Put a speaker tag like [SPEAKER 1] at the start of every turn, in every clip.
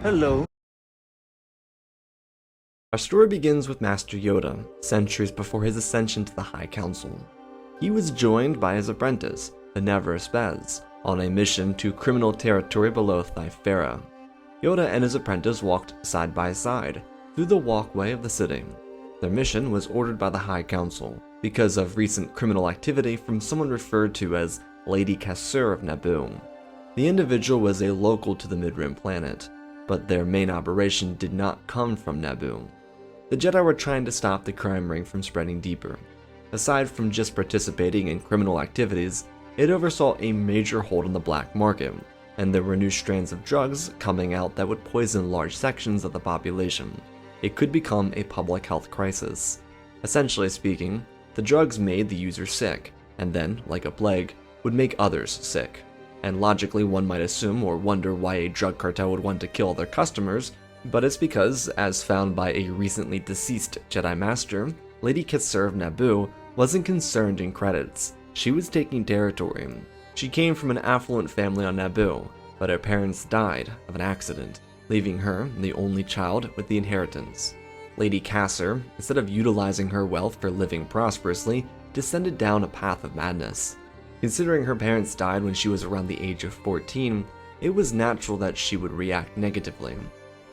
[SPEAKER 1] Hello. Our story begins with Master Yoda, centuries before his ascension to the High Council. He was joined by his apprentice, the Spez, on a mission to criminal territory below Thifera. Yoda and his apprentice walked side by side through the walkway of the city. Their mission was ordered by the High Council because of recent criminal activity from someone referred to as Lady Kassur of Naboo. The individual was a local to the Mid-Rim planet, but their main operation did not come from Naboo. The Jedi were trying to stop the crime ring from spreading deeper. Aside from just participating in criminal activities, it oversaw a major hold on the black market, and there were new strands of drugs coming out that would poison large sections of the population. It could become a public health crisis. Essentially speaking, the drugs made the user sick, and then, like a plague, would make others sick. And logically one might assume or wonder why a drug cartel would want to kill their customers, but it's because, as found by a recently deceased Jedi Master, Lady Kassur of Naboo wasn't concerned in credits. She was taking territory. She came from an affluent family on Naboo, but her parents died of an accident, leaving her, the only child, with the inheritance. Lady Kassur, instead of utilizing her wealth for living prosperously, descended down a path of madness. Considering her parents died when she was around the age of 14, it was natural that she would react negatively.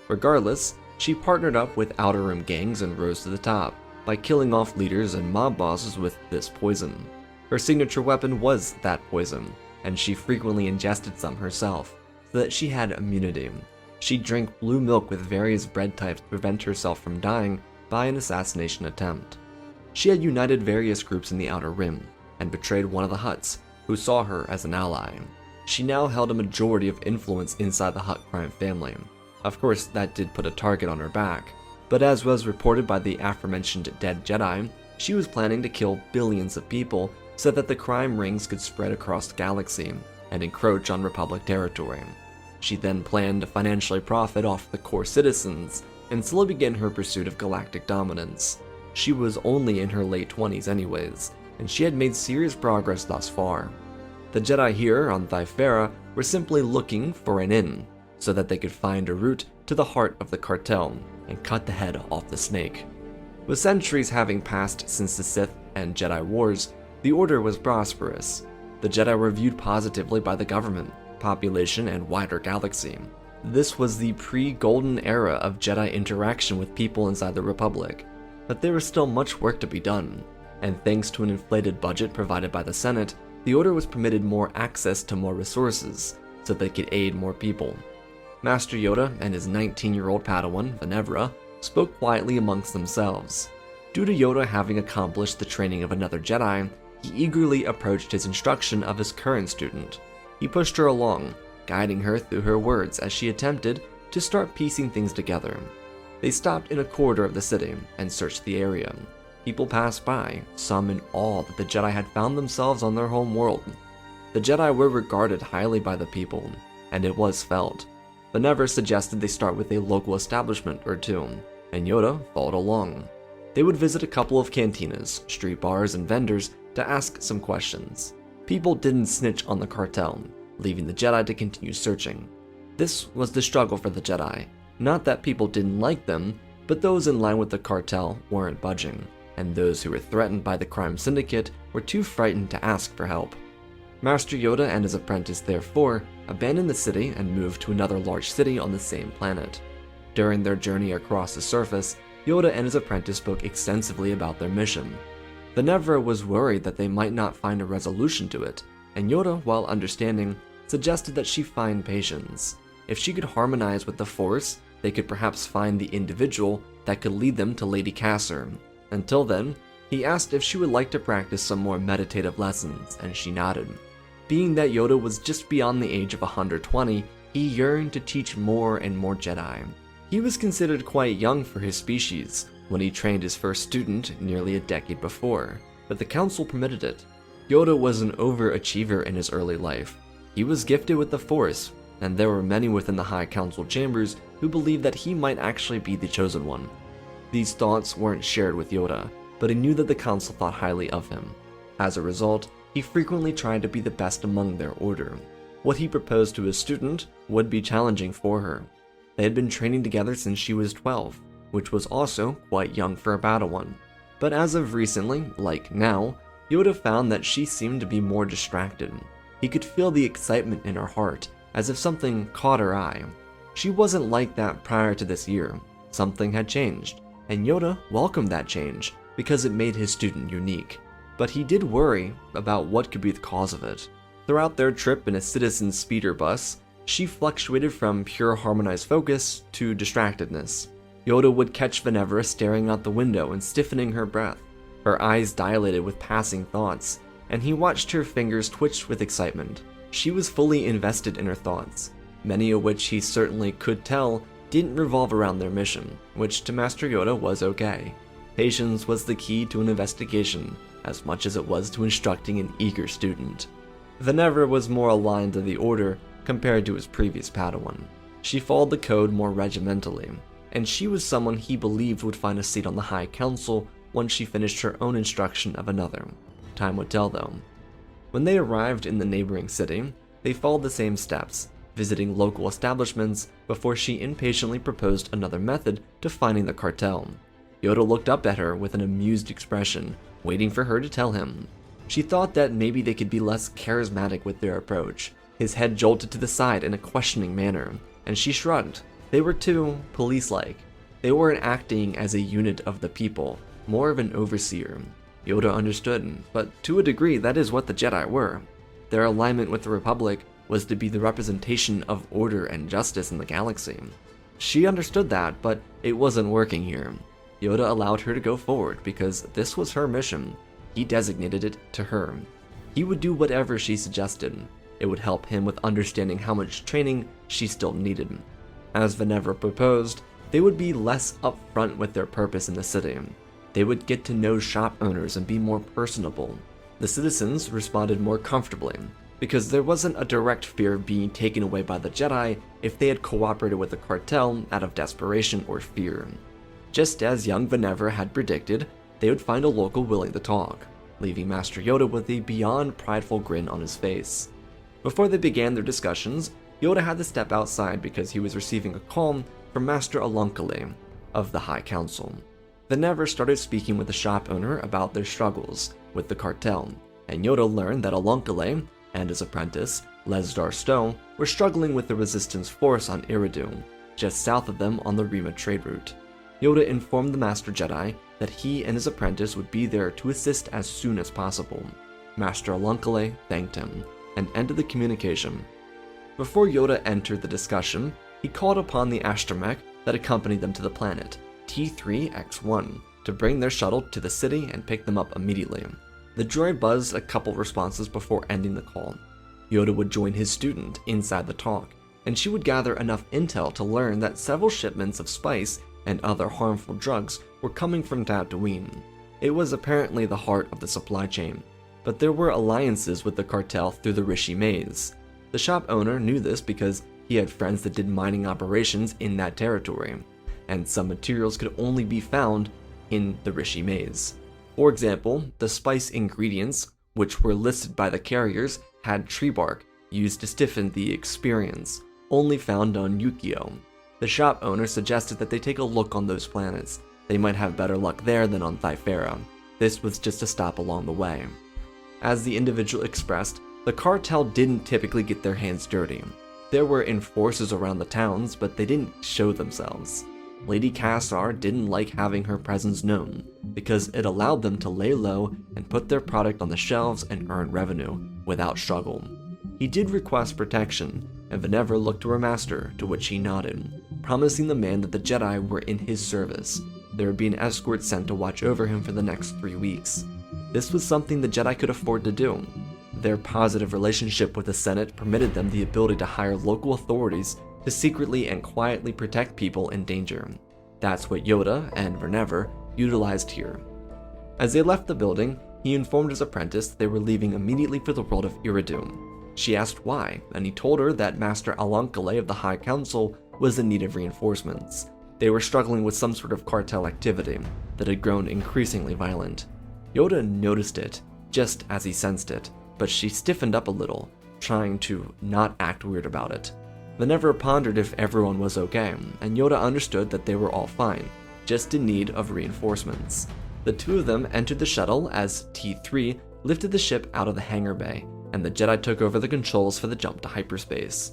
[SPEAKER 1] Regardless, she partnered up with Outer Rim gangs and rose to the top by killing off leaders and mob bosses with this poison. Her signature weapon was that poison, and she frequently ingested some herself, so that she had immunity. She drank blue milk with various bread types to prevent herself from dying by an assassination attempt. She had united various groups in the Outer Rim, and betrayed one of the Hutts, who saw her as an ally. She now held a majority of influence inside the Hutt crime family. Of course, that did put a target on her back, but as was reported by the aforementioned dead Jedi, she was planning to kill billions of people so that the crime rings could spread across the galaxy and encroach on Republic territory. She then planned to financially profit off the core citizens and slowly begin her pursuit of galactic dominance. She was only in her late 20s anyways, and she had made serious progress thus far. The Jedi here on Thifera were simply looking for an in, so that they could find a route to the heart of the cartel and cut the head off the snake. With centuries having passed since the Sith and Jedi Wars, the Order was prosperous. The Jedi were viewed positively by the government, population, and wider galaxy. This was the pre-Golden era of Jedi interaction with people inside the Republic, but there was still much work to be done, and thanks to an inflated budget provided by the Senate, the Order was permitted more access to more resources, so they could aid more people. Master Yoda and his 19-year-old Padawan, Venevra, spoke quietly amongst themselves. Due to Yoda having accomplished the training of another Jedi, he eagerly approached his instruction of his current student. He pushed her along, guiding her through her words as she attempted to start piecing things together. They stopped in a corridor of the city and searched the area. People passed by, some in awe that the Jedi had found themselves on their home world. The Jedi were regarded highly by the people, and it was felt. Venevra suggested they start with a local establishment or two, and Yoda followed along. They would visit a couple of cantinas, street bars, and vendors to ask some questions. People didn't snitch on the cartel, leaving the Jedi to continue searching. This was the struggle for the Jedi. Not that people didn't like them, but those in line with the cartel weren't budging, and those who were threatened by the crime syndicate were too frightened to ask for help. Master Yoda and his apprentice therefore abandoned the city and moved to another large city on the same planet. During their journey across the surface, Yoda and his apprentice spoke extensively about their mission. Venevra was worried that they might not find a resolution to it, and Yoda, while understanding, suggested that she find patience. If she could harmonize with the Force, they could perhaps find the individual that could lead them to Lady Kassur. Until then, he asked if she would like to practice some more meditative lessons, and she nodded. Being that Yoda was just beyond the age of 120, he yearned to teach more and more Jedi. He was considered quite young for his species when he trained his first student nearly a decade before, but the Council permitted it. Yoda was an overachiever in his early life. He was gifted with the Force, and there were many within the High Council chambers who believed that he might actually be the chosen one. These thoughts weren't shared with Yoda, but he knew that the Council thought highly of him. As a result, he frequently tried to be the best among their order. What he proposed to his student would be challenging for her. They had been training together since she was 12, which was also quite young for a Padawan. But as of recently, like now, Yoda found that she seemed to be more distracted. He could feel the excitement in her heart, as if something caught her eye. She wasn't like that prior to this year. Something had changed, and Yoda welcomed that change because it made his student unique. But he did worry about what could be the cause of it. Throughout their trip in a citizen speeder bus, she fluctuated from pure harmonized focus to distractedness. Yoda would catch Venevra staring out the window and stiffening her breath. Her eyes dilated with passing thoughts, and he watched her fingers twitch with excitement. She was fully invested in her thoughts, many of which he certainly could tell didn't revolve around their mission, which to Master Yoda was okay. Patience was the key to an investigation, as much as it was to instructing an eager student. Venevra was more aligned to the Order compared to his previous Padawan. She followed the code more regimentally, and she was someone he believed would find a seat on the High Council once she finished her own instruction of another. Time would tell though. When they arrived in the neighboring city, they followed the same steps, visiting local establishments before she impatiently proposed another method to finding the cartel. Yoda looked up at her with an amused expression, waiting for her to tell him. She thought that maybe they could be less charismatic with their approach. His head jolted to the side in a questioning manner, and she shrugged. They were too police-like. They weren't acting as a unit of the people, more of an overseer. Yoda understood, but to a degree that is what the Jedi were. Their alignment with the Republic was to be the representation of order and justice in the galaxy. She understood that, but it wasn't working here. Yoda allowed her to go forward because this was her mission. He designated it to her. He would do whatever she suggested. It would help him with understanding how much training she still needed. As Venevra proposed, they would be less upfront with their purpose in the city. They would get to know shop owners and be more personable. The citizens responded more comfortably, because there wasn't a direct fear of being taken away by the Jedi if they had cooperated with the cartel out of desperation or fear. Just as young Venevra had predicted, they would find a local willing to talk, leaving Master Yoda with a beyond prideful grin on his face. Before they began their discussions, Yoda had to step outside because he was receiving a call from Master Anakin of the High Council. Venevra started speaking with the shop owner about their struggles with the cartel, and Yoda learned that Anakin and his apprentice, Lesdar Stowe, were struggling with the resistance force on Iridu, just south of them on the Rima trade route. Yoda informed the Master Jedi that he and his apprentice would be there to assist as soon as possible. Master Anakin thanked him and ended the communication. Before Yoda entered the discussion, he called upon the astromech that accompanied them to the planet, T3X1, to bring their shuttle to the city and pick them up immediately. The droid buzzed a couple responses before ending the call. Yoda would join his student inside the talk, and she would gather enough intel to learn that several shipments of spice and other harmful drugs were coming from Tatooine. It was apparently the heart of the supply chain, but there were alliances with the cartel through the Rishi Maze. The shop owner knew this because he had friends that did mining operations in that territory, and some materials could only be found in the Rishi Maze. For example, the spice ingredients, which were listed by the carriers, had tree bark used to stiffen the experience, only found on Yukio. The shop owner suggested that they take a look on those planets. They might have better luck there than on Thifera. This was just a stop along the way. As the individual expressed, the cartel didn't typically get their hands dirty. There were enforcers around the towns, but they didn't show themselves. Lady Cassar didn't like having her presence known, because it allowed them to lay low and put their product on the shelves and earn revenue without struggle. He did request protection, and Venevra looked to her master, to which he nodded, promising the man that the Jedi were in his service. There would be an escort sent to watch over him for the next 3 weeks. This was something the Jedi could afford to do. Their positive relationship with the Senate permitted them the ability to hire local authorities to secretly and quietly protect people in danger. That's what Yoda and Venevra utilized here. As they left the building, he informed his apprentice they were leaving immediately for the world of Iridu. She asked why, and he told her that Master Anakin of the High Council was in need of reinforcements. They were struggling with some sort of cartel activity that had grown increasingly violent. Yoda noticed it, just as he sensed it, but she stiffened up a little, trying to not act weird about it. Venevra pondered if everyone was okay, and Yoda understood that they were all fine, just in need of reinforcements. The two of them entered the shuttle as T3 lifted the ship out of the hangar bay, and the Jedi took over the controls for the jump to hyperspace.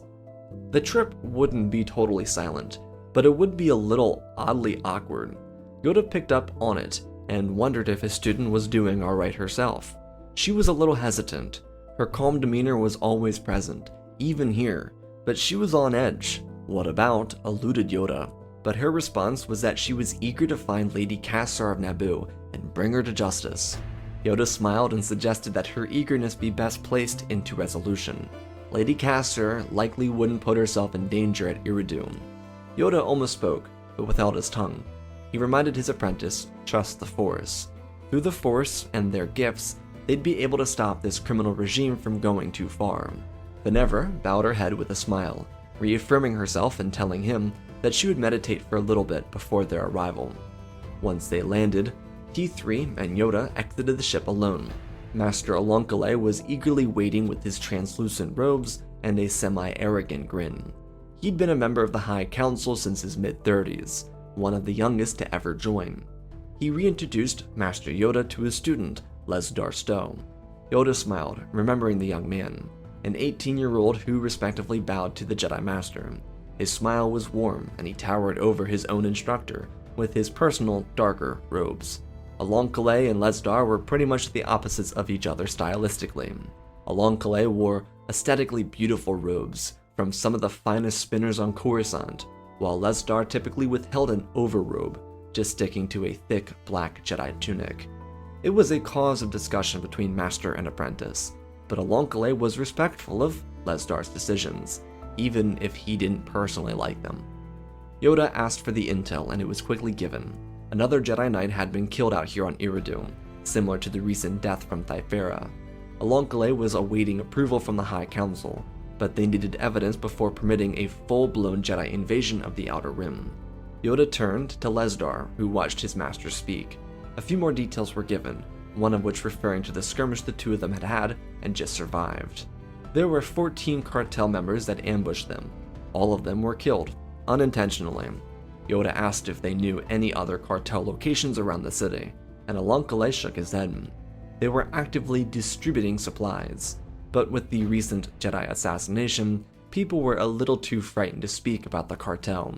[SPEAKER 1] The trip wouldn't be totally silent, but it would be a little oddly awkward. Yoda picked up on it and wondered if his student was doing alright herself. She was a little hesitant. Her calm demeanor was always present, even here, but she was on edge. What about? Eluded Yoda, but her response was that she was eager to find Lady Cassar of Naboo and bring her to justice. Yoda smiled and suggested that her eagerness be best placed into resolution. Lady Cassar likely wouldn't put herself in danger at Iridium. Yoda almost spoke, but withheld his tongue. He reminded his apprentice, trust the Force. Through the Force and their gifts, they'd be able to stop this criminal regime from going too far. Venevra bowed her head with a smile, reaffirming herself and telling him that she would meditate for a little bit before their arrival. Once they landed, T3 and Yoda exited the ship alone. Master Alonkale was eagerly waiting with his translucent robes and a semi-arrogant grin. He'd been a member of the High Council since his mid-30s, one of the youngest to ever join. He reintroduced Master Yoda to his student, Lesdar Stowe. Yoda smiled, remembering the young man, an 18-year-old who respectively bowed to the Jedi Master. His smile was warm, and he towered over his own instructor with his personal, darker robes. Alonkale and Lesdar were pretty much the opposites of each other stylistically. Alonkale wore aesthetically beautiful robes from some of the finest spinners on Coruscant, while Lesdar typically withheld an overrobe, just sticking to a thick black Jedi tunic. It was a cause of discussion between master and apprentice, but Alonkale was respectful of Lesdar's decisions, even if he didn't personally like them. Yoda asked for the intel, and it was quickly given. Another Jedi Knight had been killed out here on Iridium, similar to the recent death from Thyphera. Alonkale was awaiting approval from the High Council, but they needed evidence before permitting a full-blown Jedi invasion of the Outer Rim. Yoda turned to Lesdar, who watched his master speak. A few more details were given, one of which referring to the skirmish the two of them had had and just survived. There were 14 cartel members that ambushed them. All of them were killed, unintentionally. Yoda asked if they knew any other cartel locations around the city, and Alonkale shook his head. They were actively distributing supplies, but with the recent Jedi assassination, people were a little too frightened to speak about the cartel.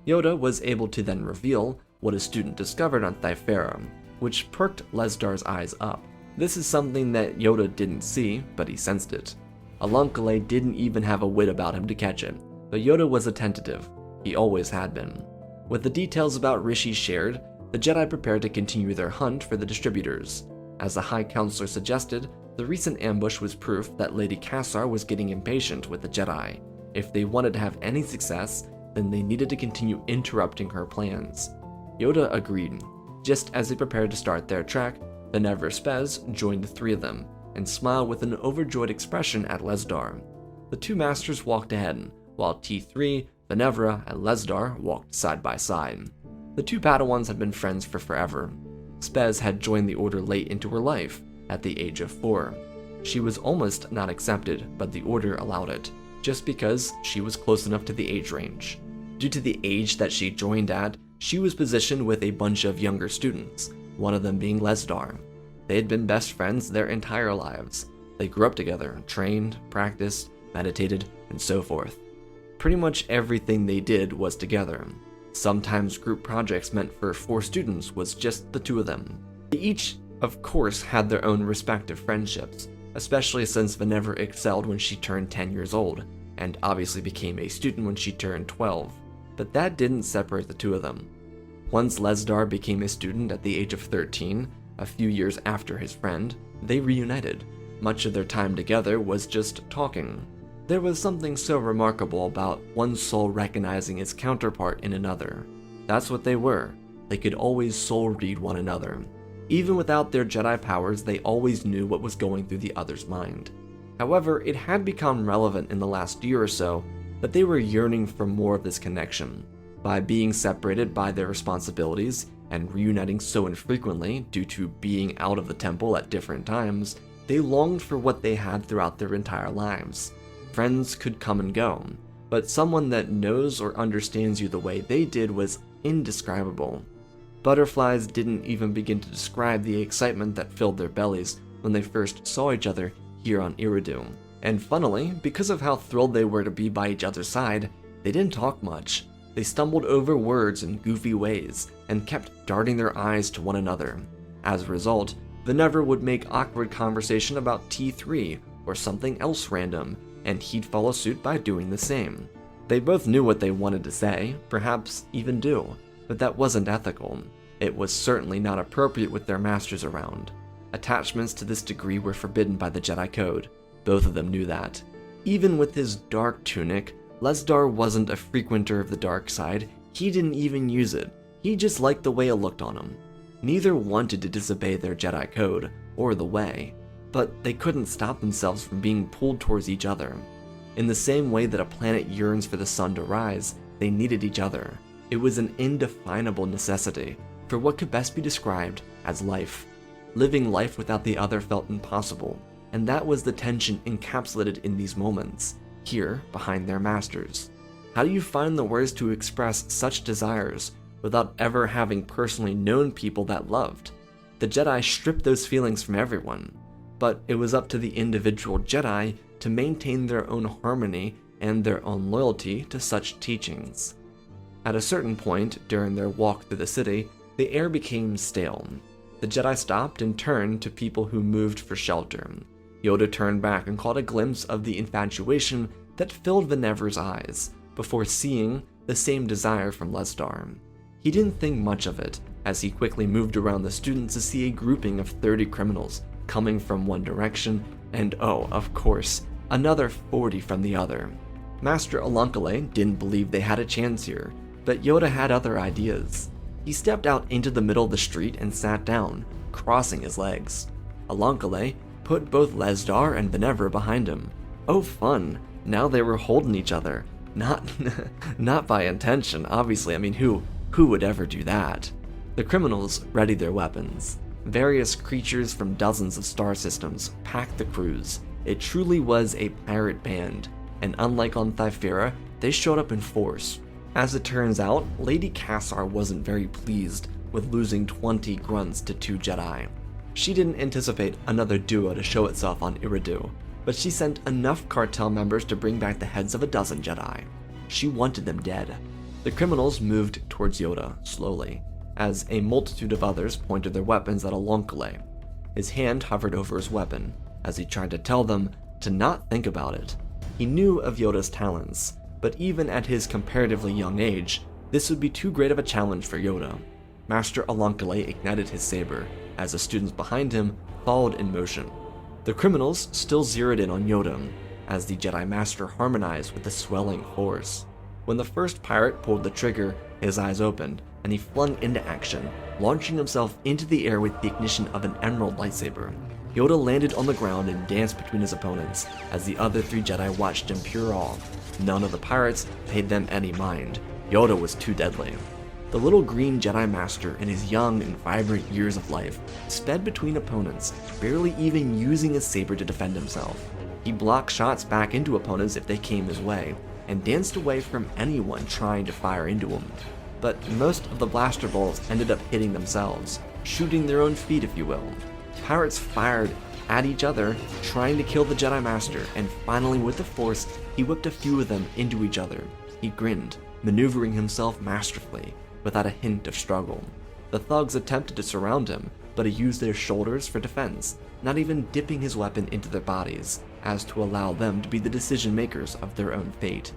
[SPEAKER 1] Yoda was able to then reveal what his student discovered on Thyphera, which perked Lesdar's eyes up. This is something that Yoda didn't see, but he sensed it. Alonkale didn't even have a wit about him to catch it, but Yoda was attentive. He always had been. With the details about Rishi shared, the Jedi prepared to continue their hunt for the distributors. As the High Counselor suggested, the recent ambush was proof that Lady Cassar was getting impatient with the Jedi. If they wanted to have any success, then they needed to continue interrupting her plans. Yoda agreed. Just as they prepared to start their trek, Venevra Spez joined the three of them, and smiled with an overjoyed expression at Lesdar. The two masters walked ahead, while T3, Venevra, and Lesdar walked side by side. The two Padawans had been friends for forever. Spez had joined the Order late into her life, at the age of 4. She was almost not accepted, but the Order allowed it, just because she was close enough to the age range. Due to the age that she joined at, she was positioned with a bunch of younger students, one of them being Lesdar. They had been best friends their entire lives. They grew up together, trained, practiced, meditated, and so forth. Pretty much everything they did was together. Sometimes group projects meant for 4 students was just the two of them. They each, of course, had their own respective friendships, especially since Venevra excelled when she turned 10 years old, and obviously became a student when she turned 12. But that didn't separate the two of them. Once Lesdar became a student at the age of 13, a few years after his friend, they reunited. Much of their time together was just talking. There was something so remarkable about one soul recognizing its counterpart in another. That's what they were. They could always soul read one another. Even without their Jedi powers, they always knew what was going through the other's mind. However, it had become relevant in the last year or so that they were yearning for more of this connection. By being separated by their responsibilities and reuniting so infrequently due to being out of the temple at different times, they longed for what they had throughout their entire lives. Friends could come and go, but someone that knows or understands you the way they did was indescribable. Butterflies didn't even begin to describe the excitement that filled their bellies when they first saw each other here on Eridu. And funnily, because of how thrilled they were to be by each other's side, they didn't talk much. They stumbled over words in goofy ways and kept darting their eyes to one another. As a result, the Never would make awkward conversation about T3 or something else random, and he'd follow suit by doing the same. They both knew what they wanted to say, perhaps even do, but that wasn't ethical. It was certainly not appropriate with their masters around. Attachments to this degree were forbidden by the Jedi Code. Both of them knew that. Even with his dark tunic, Lesdar wasn't a frequenter of the dark side. He didn't even use it. He just liked the way it looked on him. Neither wanted to disobey their Jedi Code, or the way, but they couldn't stop themselves from being pulled towards each other. In the same way that a planet yearns for the sun to rise, they needed each other. It was an indefinable necessity for what could best be described as life. Living life without the other felt impossible, and that was the tension encapsulated in these moments, here behind their masters. How do you find the words to express such desires without ever having personally known people that loved? The Jedi stripped those feelings from everyone, but it was up to the individual Jedi to maintain their own harmony and their own loyalty to such teachings. At a certain point during their walk through the city, the air became stale. The Jedi stopped and turned to people who moved for shelter. Yoda turned back and caught a glimpse of the infatuation that filled Venever's eyes, before seeing the same desire from Lesdar. He didn't think much of it, as he quickly moved around the students to see a grouping of 30 criminals coming from one direction, and oh, of course, another 40 from the other. Master Anakin didn't believe they had a chance here, but Yoda had other ideas. He stepped out into the middle of the street and sat down, crossing his legs. Anakin put both Lesdar and Venever behind him. Oh fun, now they were holding each other. Not by intention, obviously. I mean, who would ever do that? The criminals readied their weapons. Various creatures from dozens of star systems packed the cruise. It truly was a pirate band, and unlike on Thifera, they showed up in force. As it turns out, Lady Cassar wasn't very pleased with losing 20 grunts to 2 Jedi. She didn't anticipate another duo to show itself on Eridu, but she sent enough cartel members to bring back the heads of a dozen Jedi. She wanted them dead. The criminals moved towards Yoda, slowly, as a multitude of others pointed their weapons at Anakin. His hand hovered over his weapon, as he tried to tell them to not think about it. He knew of Yoda's talents, but even at his comparatively young age, this would be too great of a challenge for Yoda. Master Anakin ignited his saber, as the students behind him followed in motion. The criminals still zeroed in on Yoda, as the Jedi Master harmonized with the swelling force. When the first pirate pulled the trigger, his eyes opened, and he flung into action, launching himself into the air with the ignition of an emerald lightsaber. Yoda landed on the ground and danced between his opponents, as the other 3 Jedi watched in pure awe. None of the pirates paid them any mind. Yoda was too deadly. The little green Jedi Master, in his young and vibrant years of life, sped between opponents, barely even using his saber to defend himself. He blocked shots back into opponents if they came his way, and danced away from anyone trying to fire into him. But most of the blaster bolts ended up hitting themselves, shooting their own feet if you will. Pirates fired at each other, trying to kill the Jedi Master, and finally with the Force, he whipped a few of them into each other. He grinned, maneuvering himself masterfully, without a hint of struggle. The thugs attempted to surround him, but he used their shoulders for defense, not even dipping his weapon into their bodies, as to allow them to be the decision makers of their own fate.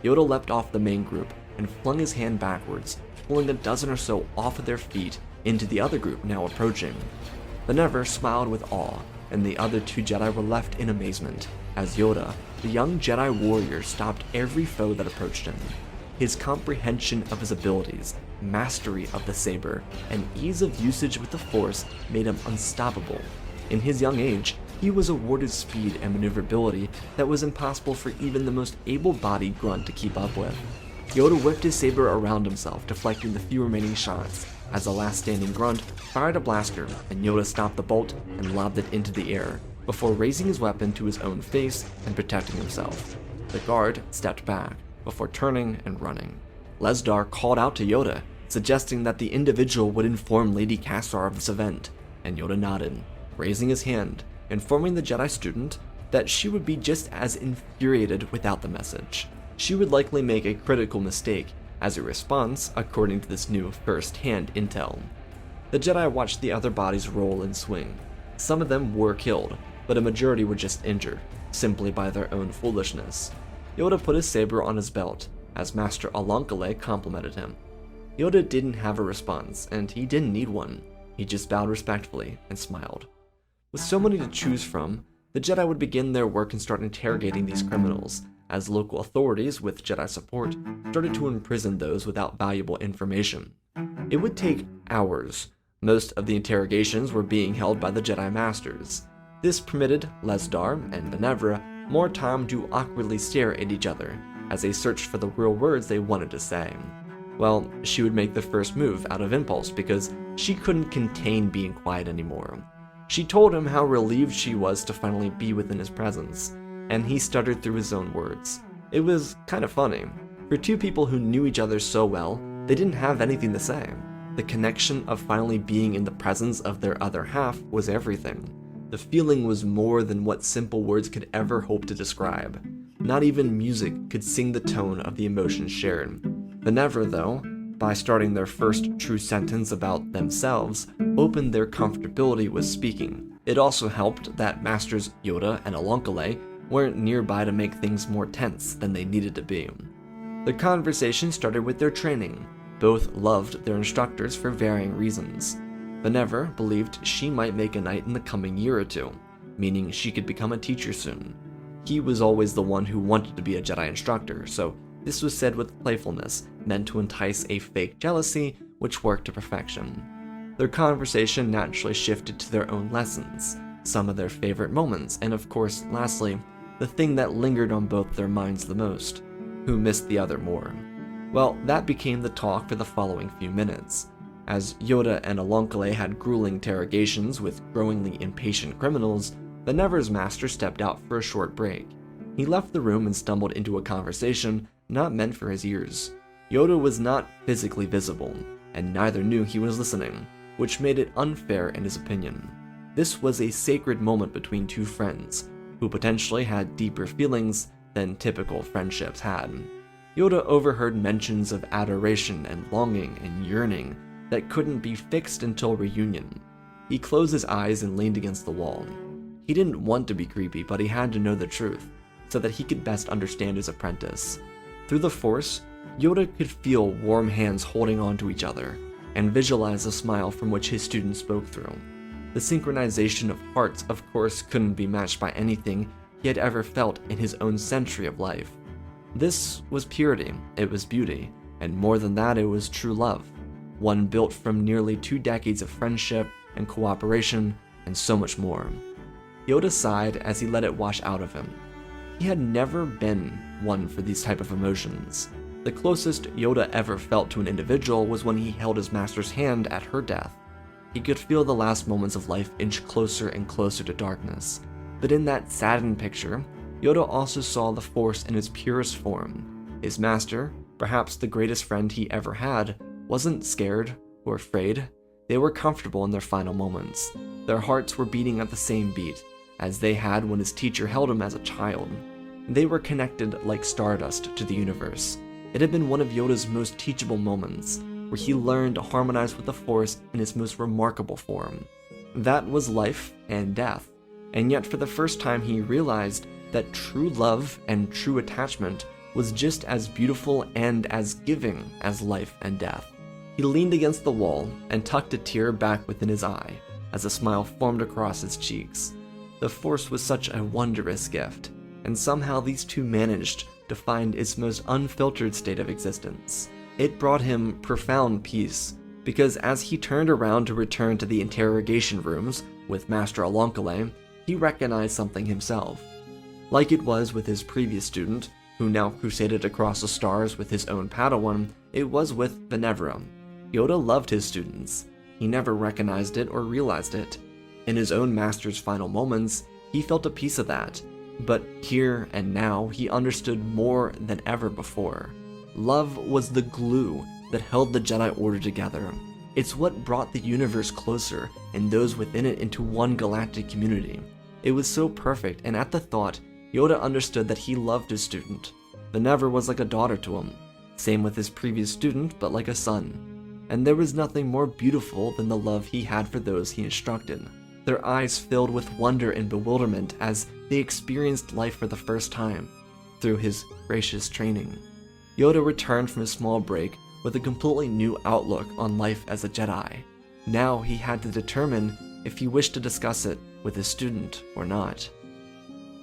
[SPEAKER 1] Yoda leapt off the main group and flung his hand backwards, pulling a dozen or so off of their feet into the other group now approaching. The Never smiled with awe, and the other 2 Jedi were left in amazement, as Yoda, the young Jedi warrior, stopped every foe that approached him. His comprehension of his abilities, mastery of the saber, and ease of usage with the Force made him unstoppable. In his young age, he was awarded speed and maneuverability that was impossible for even the most able-bodied grunt to keep up with. Yoda whipped his saber around himself, deflecting the few remaining shots, as the last standing grunt fired a blaster, and Yoda stopped the bolt and lobbed it into the air, before raising his weapon to his own face and protecting himself. The guard stepped back, before turning and running. Lesdar called out to Yoda, suggesting that the individual would inform Lady Cassar of this event, and Yoda nodded, raising his hand, informing the Jedi student that she would be just as infuriated without the message. She would likely make a critical mistake as a response, according to this new first-hand intel. The Jedi watched the other bodies roll and swing. Some of them were killed, but a majority were just injured, simply by their own foolishness. Yoda put his saber on his belt, as Master Alonkale complimented him. Yoda didn't have a response, and he didn't need one. He just bowed respectfully and smiled. With so many to choose from, the Jedi would begin their work and start interrogating these criminals, as local authorities, with Jedi support, started to imprison those without valuable information. It would take hours. Most of the interrogations were being held by the Jedi Masters. This permitted Lesdar and Benevra more time to awkwardly stare at each other, as they searched for the real words they wanted to say. Well, she would make the first move out of impulse because she couldn't contain being quiet anymore. She told him how relieved she was to finally be within his presence, and he stuttered through his own words. It was kind of funny. For two people who knew each other so well, they didn't have anything to say. The connection of finally being in the presence of their other half was everything. The feeling was more than what simple words could ever hope to describe. Not even music could sing the tone of the emotion shared. Benevra, though, by starting their first true sentence about themselves, opened their comfortability with speaking. It also helped that Masters Yoda and Alonkale weren't nearby to make things more tense than they needed to be. The conversation started with their training. Both loved their instructors for varying reasons. Benevra believed she might make a knight in the coming year or two, meaning she could become a teacher soon. He was always the one who wanted to be a Jedi instructor, so this was said with playfulness, meant to entice a fake jealousy, which worked to perfection. Their conversation naturally shifted to their own lessons, some of their favorite moments, and of course, lastly, the thing that lingered on both their minds the most: who missed the other more. Well, that became the talk for the following few minutes. As Yoda and Alonkale had grueling interrogations with growingly impatient criminals, Benevra's master stepped out for a short break. He left the room and stumbled into a conversation not meant for his ears. Yoda was not physically visible, and neither knew he was listening, which made it unfair in his opinion. This was a sacred moment between two friends, who potentially had deeper feelings than typical friendships had. Yoda overheard mentions of adoration and longing and yearning that couldn't be fixed until reunion. He closed his eyes and leaned against the wall. He didn't want to be creepy, but he had to know the truth, so that he could best understand his apprentice. Through the Force, Yoda could feel warm hands holding on to each other, and visualize the smile from which his student spoke through. The synchronization of hearts, of course, couldn't be matched by anything he had ever felt in his own century of life. This was purity, it was beauty, and more than that, it was true love, one built from nearly 2 decades of friendship and cooperation, and so much more. Yoda sighed as he let it wash out of him. He had never been one for these type of emotions. The closest Yoda ever felt to an individual was when he held his master's hand at her death. He could feel the last moments of life inch closer and closer to darkness. But in that saddened picture, Yoda also saw the Force in its purest form. His master, perhaps the greatest friend he ever had, wasn't scared or afraid. They were comfortable in their final moments. Their hearts were beating at the same beat as they had when his teacher held him as a child. They were connected like stardust to the universe. It had been one of Yoda's most teachable moments, where he learned to harmonize with the Force in its most remarkable form. That was life and death, and yet for the first time he realized that true love and true attachment was just as beautiful and as giving as life and death. He leaned against the wall and tucked a tear back within his eye as a smile formed across his cheeks. The Force was such a wondrous gift, and somehow these two managed to find its most unfiltered state of existence. It brought him profound peace, because as he turned around to return to the interrogation rooms with Master Alonkale, he recognized something himself. Like it was with his previous student, who now crusaded across the stars with his own Padawan, it was with Benevra. Yoda loved his students. He never recognized it or realized it. In his own master's final moments, he felt a piece of that. But here and now, he understood more than ever before. Love was the glue that held the Jedi Order together. It's what brought the universe closer and those within it into one galactic community. It was so perfect, and at the thought, Yoda understood that he loved his student. Venevra was like a daughter to him, same with his previous student, but like a son. And there was nothing more beautiful than the love he had for those he instructed. Their eyes filled with wonder and bewilderment as they experienced life for the first time, through his gracious training. Yoda returned from his small break with a completely new outlook on life as a Jedi. Now he had to determine if he wished to discuss it with his student or not.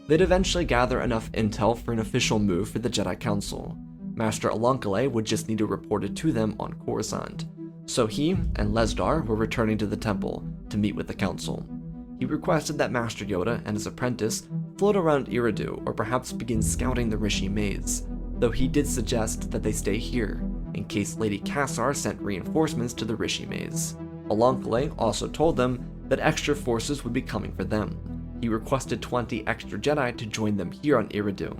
[SPEAKER 1] They'd eventually gather enough intel for an official move for the Jedi Council. Master Anakin would just need to report it to them on Coruscant. So he and Lesdar were returning to the temple to meet with the council. He requested that Master Yoda and his apprentice float around Eridu or perhaps begin scouting the Rishi Maze, though he did suggest that they stay here in case Lady Kassar sent reinforcements to the Rishi Maze. Anakin also told them that extra forces would be coming for them. He requested 20 extra Jedi to join them here on Eridu.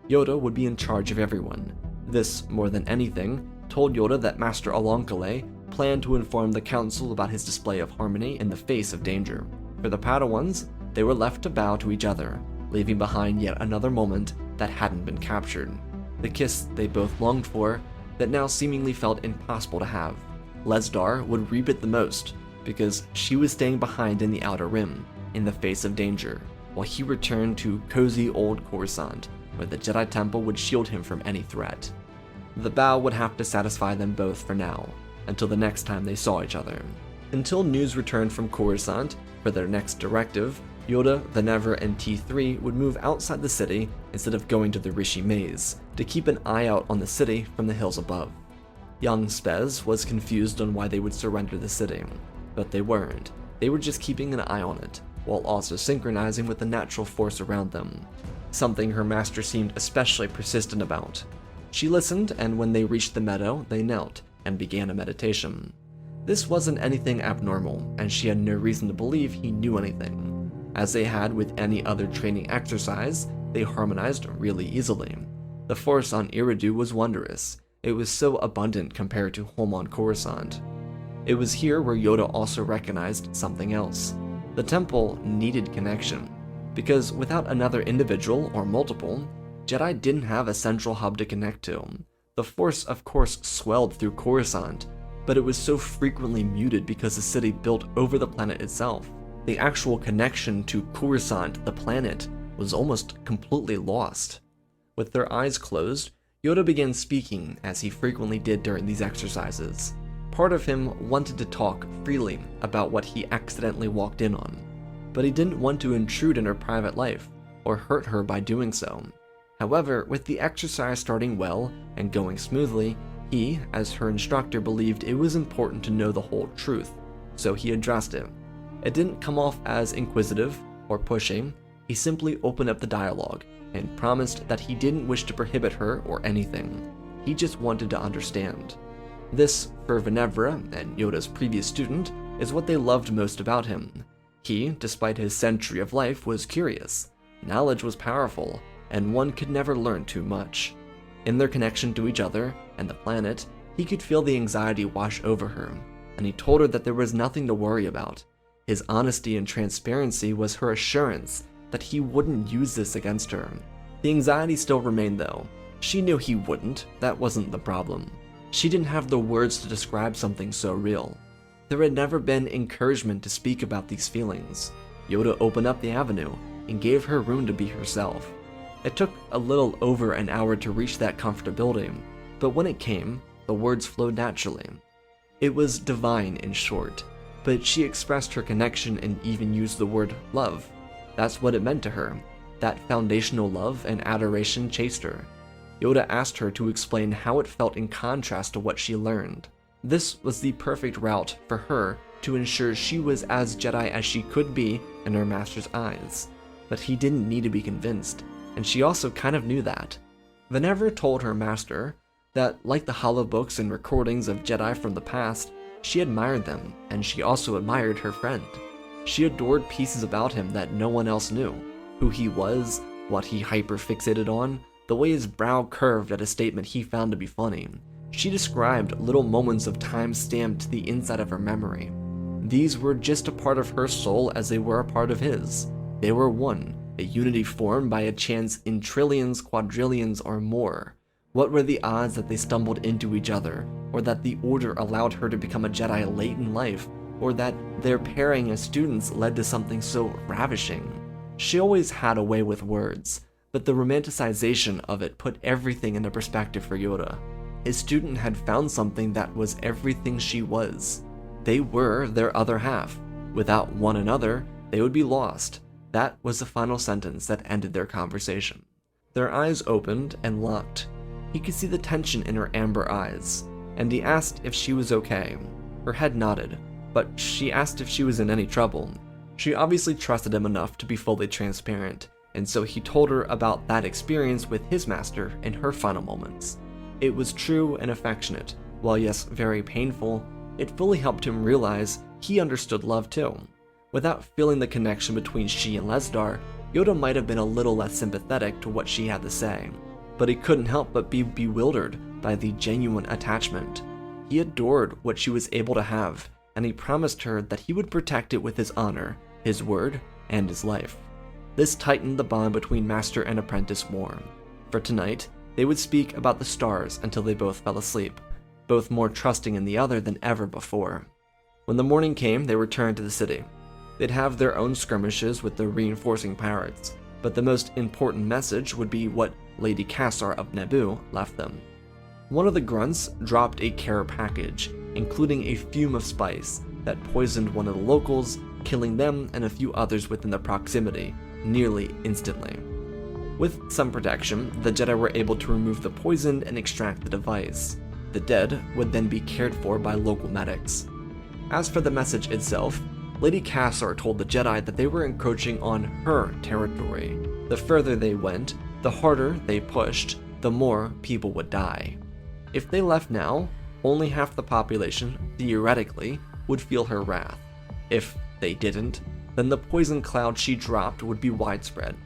[SPEAKER 1] Yoda would be in charge of everyone. This, more than anything, told Yoda that Master Anakin planned to inform the council about his display of harmony in the face of danger. For the Padawans, they were left to bow to each other, leaving behind yet another moment that hadn't been captured. The kiss they both longed for, that now seemingly felt impossible to have. Lesdar would reap it the most, because she was staying behind in the Outer Rim, in the face of danger, while he returned to cozy old Coruscant, where the Jedi Temple would shield him from any threat. The bow would have to satisfy them both for now, until the next time they saw each other. Until news returned from Coruscant for their next directive, Yoda, Venevra, and T3 would move outside the city instead of going to the Rishi Maze, to keep an eye out on the city from the hills above. Young Spez was confused on why they would surrender the city, but they weren't. They were just keeping an eye on it, while also synchronizing with the natural force around them, something her master seemed especially persistent about. She listened, and when they reached the meadow, they knelt and began a meditation. This wasn't anything abnormal, and she had no reason to believe he knew anything. As they had with any other training exercise, they harmonized really easily. The force on Eridu was wondrous. It was so abundant compared to home on Coruscant. It was here where Yoda also recognized something else. The temple needed connection, because without another individual or multiple, Jedi didn't have a central hub to connect to. The force, of course, swelled through Coruscant, but it was so frequently muted because the city built over the planet itself. The actual connection to Coruscant, the planet, was almost completely lost. With their eyes closed, Yoda began speaking, as he frequently did during these exercises. Part of him wanted to talk freely about what he accidentally walked in on, but he didn't want to intrude in her private life, or hurt her by doing so. However, with the exercise starting well and going smoothly, he, as her instructor, believed it was important to know the whole truth, so he addressed it. It didn't come off as inquisitive or pushing. He simply opened up the dialogue and promised that he didn't wish to prohibit her or anything. He just wanted to understand. This, for Venevra and Yoda's previous student, is what they loved most about him. He, despite his century of life, was curious. Knowledge was powerful, and one could never learn too much. In their connection to each other and the planet, he could feel the anxiety wash over her, and he told her that there was nothing to worry about. His honesty and transparency was her assurance that he wouldn't use this against her. The anxiety still remained though. She knew he wouldn't, that wasn't the problem. She didn't have the words to describe something so real. There had never been encouragement to speak about these feelings. Yoda opened up the avenue and gave her room to be herself. It took a little over an hour to reach that comfortability, but when it came, the words flowed naturally. It was divine in short, but she expressed her connection and even used the word love. That's what it meant to her. That foundational love and adoration chased her. Yoda asked her to explain how it felt in contrast to what she learned. This was the perfect route for her to ensure she was as Jedi as she could be in her master's eyes. But he didn't need to be convinced, and she also kind of knew that. Venevra told her master that, like the holobooks and recordings of Jedi from the past, she admired them, and she also admired her friend. She adored pieces about him that no one else knew, who he was, what he hyper-fixated on, the way his brow curved at a statement he found to be funny. She described little moments of time stamped to the inside of her memory. These were just a part of her soul as they were a part of his. They were one, a unity formed by a chance in trillions, quadrillions, or more. What were the odds that they stumbled into each other, or that the Order allowed her to become a Jedi late in life, or that their pairing as students led to something so ravishing? She always had a way with words, but the romanticization of it put everything into perspective for Yoda. His student had found something that was everything she was. They were their other half. Without one another, they would be lost. That was the final sentence that ended their conversation. Their eyes opened and locked. He could see the tension in her amber eyes, and he asked if she was okay. Her head nodded, but she asked if she was in any trouble. She obviously trusted him enough to be fully transparent, and so he told her about that experience with his master in her final moments. It was true and affectionate. While yes, very painful, it fully helped him realize he understood love too. Without feeling the connection between she and Lesdar, Yoda might have been a little less sympathetic to what she had to say, but he couldn't help but be bewildered by the genuine attachment. He adored what she was able to have, and he promised her that he would protect it with his honor, his word, and his life. This tightened the bond between master and apprentice more. For tonight, they would speak about the stars until they both fell asleep, both more trusting in the other than ever before. When the morning came, they returned to the city. They'd have their own skirmishes with the reinforcing pirates, but the most important message would be what Lady Cassar of Naboo left them. One of the grunts dropped a care package, including a fume of spice that poisoned one of the locals, killing them and a few others within the proximity, nearly instantly. With some protection, the Jedi were able to remove the poison and extract the device. The dead would then be cared for by local medics. As for the message itself, Lady Cassar told the Jedi that they were encroaching on her territory. The further they went, the harder they pushed, the more people would die. If they left now, only half the population, theoretically, would feel her wrath. If they didn't, then the poison cloud she dropped would be widespread.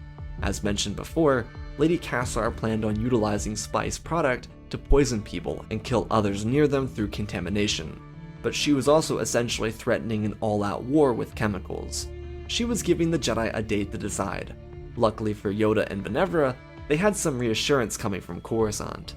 [SPEAKER 1] As mentioned before, Lady Cassar planned on utilizing spice product to poison people and kill others near them through contamination. But she was also essentially threatening an all-out war with chemicals. She was giving the Jedi a date to decide. Luckily for Yoda and Benevra, they had some reassurance coming from Coruscant.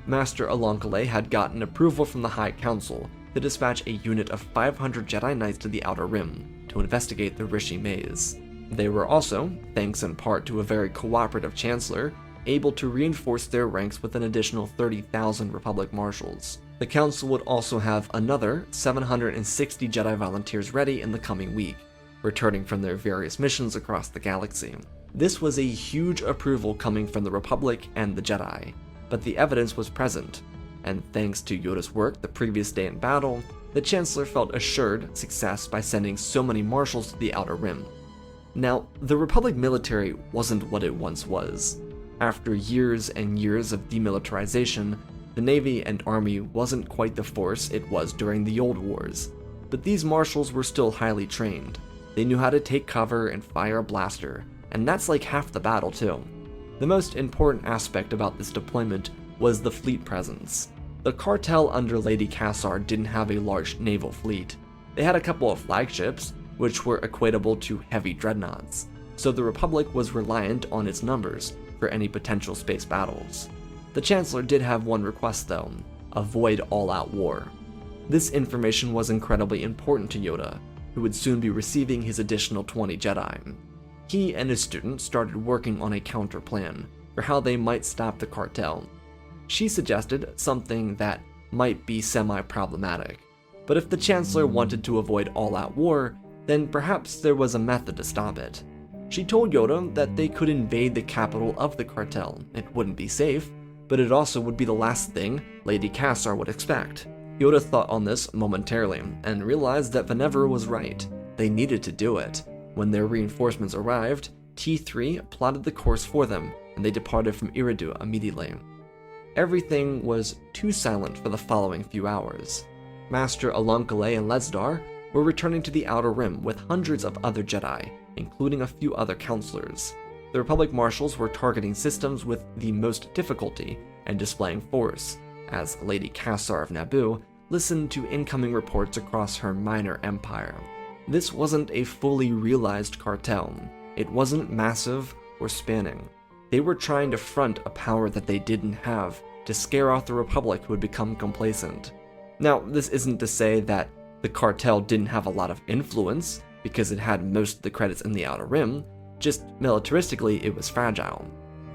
[SPEAKER 1] Master Alonkale had gotten approval from the High Council to dispatch a unit of 500 Jedi Knights to the Outer Rim to investigate the Rishi Maze. They were also, thanks in part to a very cooperative Chancellor, able to reinforce their ranks with an additional 30,000 Republic Marshals. The Council would also have another 760 Jedi volunteers ready in the coming week, returning from their various missions across the galaxy. This was a huge approval coming from the Republic and the Jedi, but the evidence was present, and thanks to Yoda's work the previous day in battle, the Chancellor felt assured success by sending so many Marshals to the Outer Rim. Now, the Republic military wasn't what it once was. After years and years of demilitarization, the Navy and Army wasn't quite the force it was during the old wars, but these Marshals were still highly trained. They knew how to take cover and fire a blaster, and that's like half the battle too. The most important aspect about this deployment was the fleet presence. The cartel under Lady Cassar didn't have a large naval fleet. They had a couple of flagships, which were equatable to heavy dreadnoughts, so the Republic was reliant on its numbers for any potential space battles. The Chancellor did have one request though: avoid all-out war. This information was incredibly important to Yoda, who would soon be receiving his additional 20 Jedi. He and his student started working on a counter plan for how they might stop the cartel. She suggested something that might be semi-problematic, but if the Chancellor wanted to avoid all-out war, then perhaps there was a method to stop it. She told Yoda that they could invade the capital of the cartel. It wouldn't be safe, but it also would be the last thing Lady Cassar would expect. Yoda thought on this momentarily and realized that Benevra was right. They needed to do it. When their reinforcements arrived, T3 plotted the course for them, and they departed from Eridu immediately. Everything was too silent for the following few hours. Master Alonkale and Lesdar were returning to the Outer Rim with hundreds of other Jedi, including a few other counselors. The Republic marshals were targeting systems with the most difficulty and displaying force, as Lady Cassar of Naboo listened to incoming reports across her minor empire. This wasn't a fully realized cartel. It wasn't massive or spanning. They were trying to front a power that they didn't have to scare off the Republic who had become complacent. Now, this isn't to say that the cartel didn't have a lot of influence, because it had most of the credits in the Outer Rim, just militaristically it was fragile.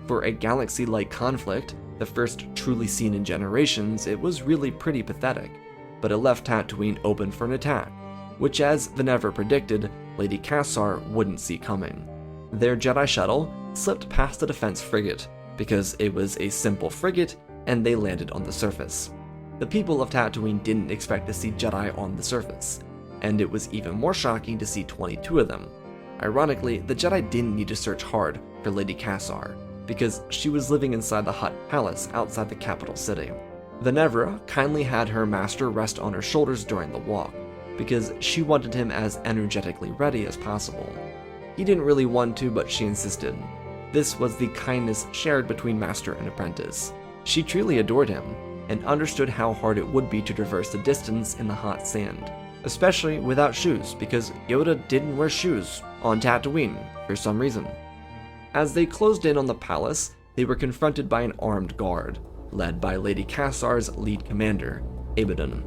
[SPEAKER 1] For a galaxy-like conflict, the first truly seen in generations, it was really pretty pathetic, but it left Tatooine open for an attack, which, as Venevra predicted, Lady Cassar wouldn't see coming. Their Jedi shuttle slipped past the defense frigate, because it was a simple frigate and they landed on the surface. The people of Tatooine didn't expect to see Jedi on the surface, and it was even more shocking to see 22 of them. Ironically, the Jedi didn't need to search hard for Lady Cassar, because she was living inside the Hutt Palace outside the capital city. Venevra kindly had her master rest on her shoulders during the walk, because she wanted him as energetically ready as possible. He didn't really want to, but she insisted. This was the kindness shared between master and apprentice. She truly adored him, and understood how hard it would be to traverse the distance in the hot sand, especially without shoes, because Yoda didn't wear shoes on Tatooine for some reason. As they closed in on the palace, they were confronted by an armed guard, led by Lady Cassar's lead commander, Abaddon.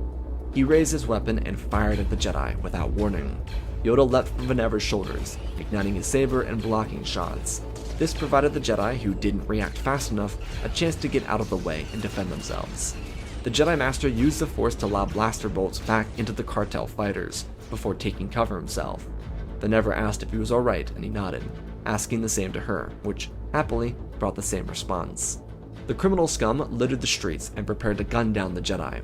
[SPEAKER 1] He raised his weapon and fired at the Jedi without warning. Yoda leapt from Venevra's shoulders, igniting his saber and blocking shots. This provided the Jedi, who didn't react fast enough, a chance to get out of the way and defend themselves. The Jedi Master used the Force to lob blaster bolts back into the cartel fighters, before taking cover himself. Venevra asked if he was alright, and he nodded, asking the same to her, which happily brought the same response. The criminal scum littered the streets and prepared to gun down the Jedi.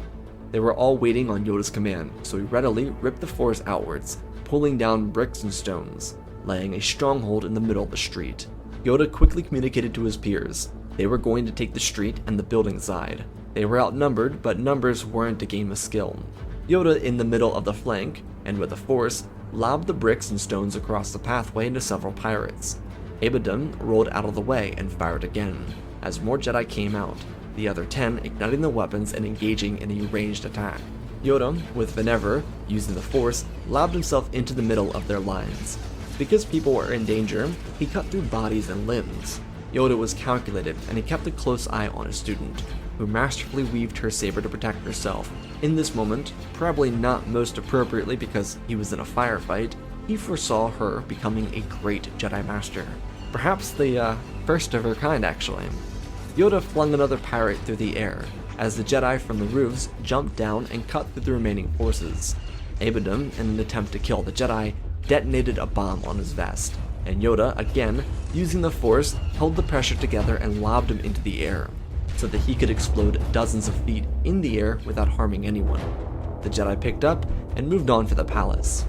[SPEAKER 1] They were all waiting on Yoda's command, so he readily ripped the Force outwards, pulling down bricks and stones, laying a stronghold in the middle of the street. Yoda quickly communicated to his peers. They were going to take the street and the building side. They were outnumbered, but numbers weren't a game of skill. Yoda, in the middle of the flank, and with the Force, lobbed the bricks and stones across the pathway into several pirates. Abaddon rolled out of the way and fired again, as more Jedi came out, the other 10 igniting the weapons and engaging in a ranged attack. Yoda, with Venevra using the Force, lobbed himself into the middle of their lines. Because people were in danger, he cut through bodies and limbs. Yoda was calculated, and he kept a close eye on his student, who masterfully weaved her saber to protect herself. In this moment, probably not most appropriately because he was in a firefight, he foresaw her becoming a great Jedi Master. Perhaps the first of her kind, actually. Yoda flung another pirate through the air, as the Jedi from the roofs jumped down and cut through the remaining forces. Abaddon, in an attempt to kill the Jedi, detonated a bomb on his vest, and Yoda, again, using the Force, held the pressure together and lobbed him into the air, so that he could explode dozens of feet in the air without harming anyone. The Jedi picked up and moved on to the palace.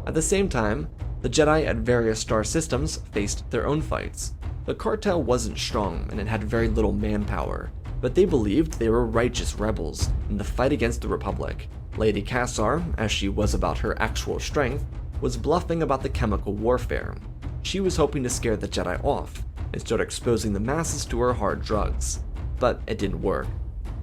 [SPEAKER 1] At the same time, the Jedi at various star systems faced their own fights. The cartel wasn't strong and it had very little manpower, but they believed they were righteous rebels in the fight against the Republic. Lady Cassar, as she was about her actual strength, was bluffing about the chemical warfare. She was hoping to scare the Jedi off and start exposing the masses to her hard drugs, but it didn't work.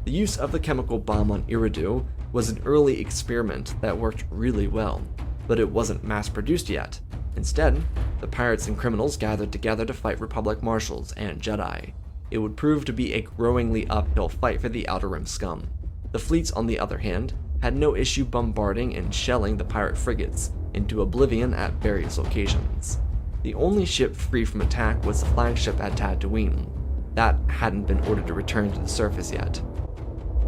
[SPEAKER 1] The use of the chemical bomb on Eridu was an early experiment that worked really well, but it wasn't mass-produced yet. Instead, the pirates and criminals gathered together to fight Republic marshals and Jedi. It would prove to be a growingly uphill fight for the Outer Rim scum. The fleets, on the other hand, had no issue bombarding and shelling the pirate frigates into oblivion at various locations. The only ship free from attack was the flagship at Tatooine. That hadn't been ordered to return to the surface yet.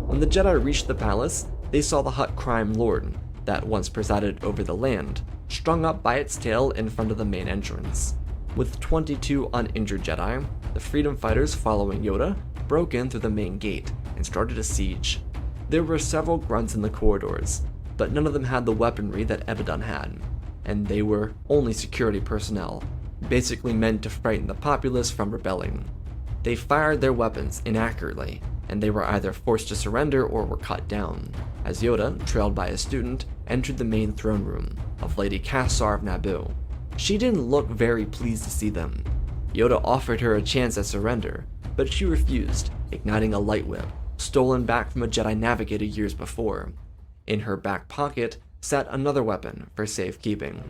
[SPEAKER 1] When the Jedi reached the palace, they saw the Hutt crime lord, that once presided over the land, strung up by its tail in front of the main entrance. With 22 uninjured Jedi, the freedom fighters following Yoda broke in through the main gate and started a siege. There were several grunts in the corridors, but none of them had the weaponry that Abaddon had, and they were only security personnel, basically meant to frighten the populace from rebelling. They fired their weapons inaccurately, and they were either forced to surrender or were cut down, as Yoda, trailed by a student, entered the main throne room of Lady Cassar of Naboo. She didn't look very pleased to see them. Yoda offered her a chance at surrender, but she refused, igniting a light whip, stolen back from a Jedi Navigator years before. In her back pocket sat another weapon for safekeeping.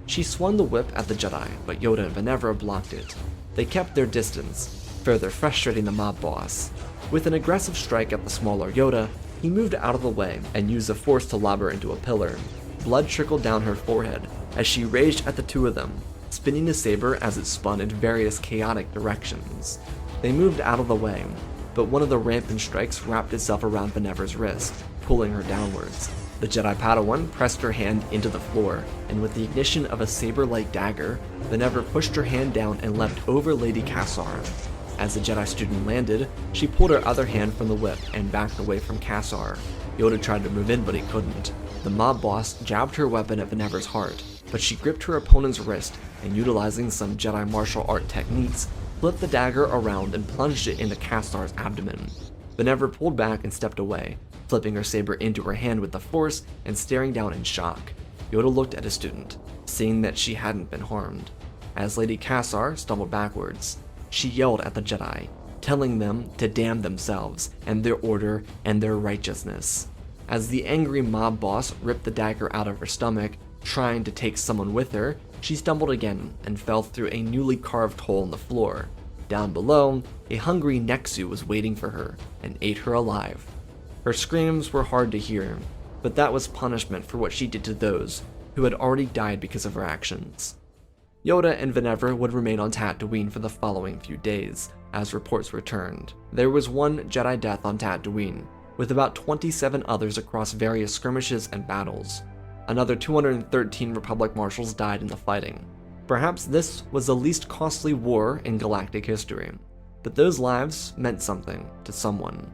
[SPEAKER 1] She swung the whip at the Jedi, but Yoda and Venevra blocked it. They kept their distance, further frustrating the mob boss. With an aggressive strike at the smaller Yoda, he moved out of the way and used the Force to lob her into a pillar. Blood trickled down her forehead as she raged at the two of them, spinning the saber as it spun in various chaotic directions. They moved out of the way, but one of the rampant strikes wrapped itself around Venevra's wrist, pulling her downwards. The Jedi Padawan pressed her hand into the floor, and with the ignition of a saber-like dagger, Venevra pushed her hand down and leapt over Lady Kassar. As the Jedi student landed, she pulled her other hand from the whip and backed away from Kassar. Yoda tried to move in, but he couldn't. The mob boss jabbed her weapon at Venevra's heart, but she gripped her opponent's wrist and, utilizing some Jedi martial art techniques, flipped the dagger around and plunged it into Kassar's abdomen. Venevra pulled back and stepped away, flipping her saber into her hand with the Force and staring down in shock. Yoda looked at his student, seeing that she hadn't been harmed. As Lady Kassar stumbled backwards, she yelled at the Jedi, telling them to damn themselves and their order and their righteousness. As the angry mob boss ripped the dagger out of her stomach, trying to take someone with her, she stumbled again and fell through a newly carved hole in the floor. Down below, a hungry Nexu was waiting for her and ate her alive. Her screams were hard to hear, but that was punishment for what she did to those who had already died because of her actions. Yoda and Venevra would remain on Tatooine for the following few days, as reports returned. There was one Jedi death on Tatooine, with about 27 others across various skirmishes and battles. Another 213 Republic marshals died in the fighting. Perhaps this was the least costly war in galactic history, but those lives meant something to someone.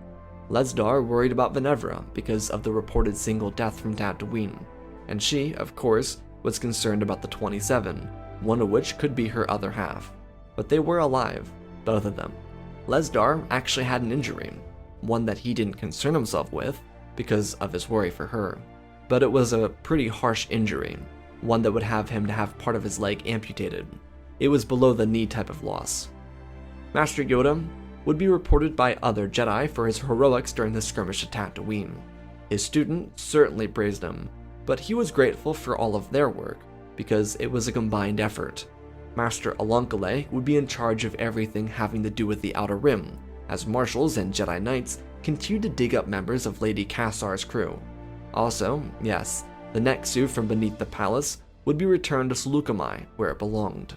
[SPEAKER 1] Lesdar worried about Venevra because of the reported single death from Tatooine, and she, of course, was concerned about the 27, one of which could be her other half. But they were alive, both of them. Lesdar actually had an injury, one that he didn't concern himself with because of his worry for her. But it was a pretty harsh injury, one that would have him to have part of his leg amputated. It was below the knee type of loss. Master Yoda would be reported by other Jedi for his heroics during the skirmish at Tatooine. His student certainly praised him, but he was grateful for all of their work, because it was a combined effort. Master Alonkale would be in charge of everything having to do with the Outer Rim, as marshals and Jedi Knights continued to dig up members of Lady Kassar's crew. Also, yes, the Nexu from beneath the palace would be returned to Seleucami, where it belonged.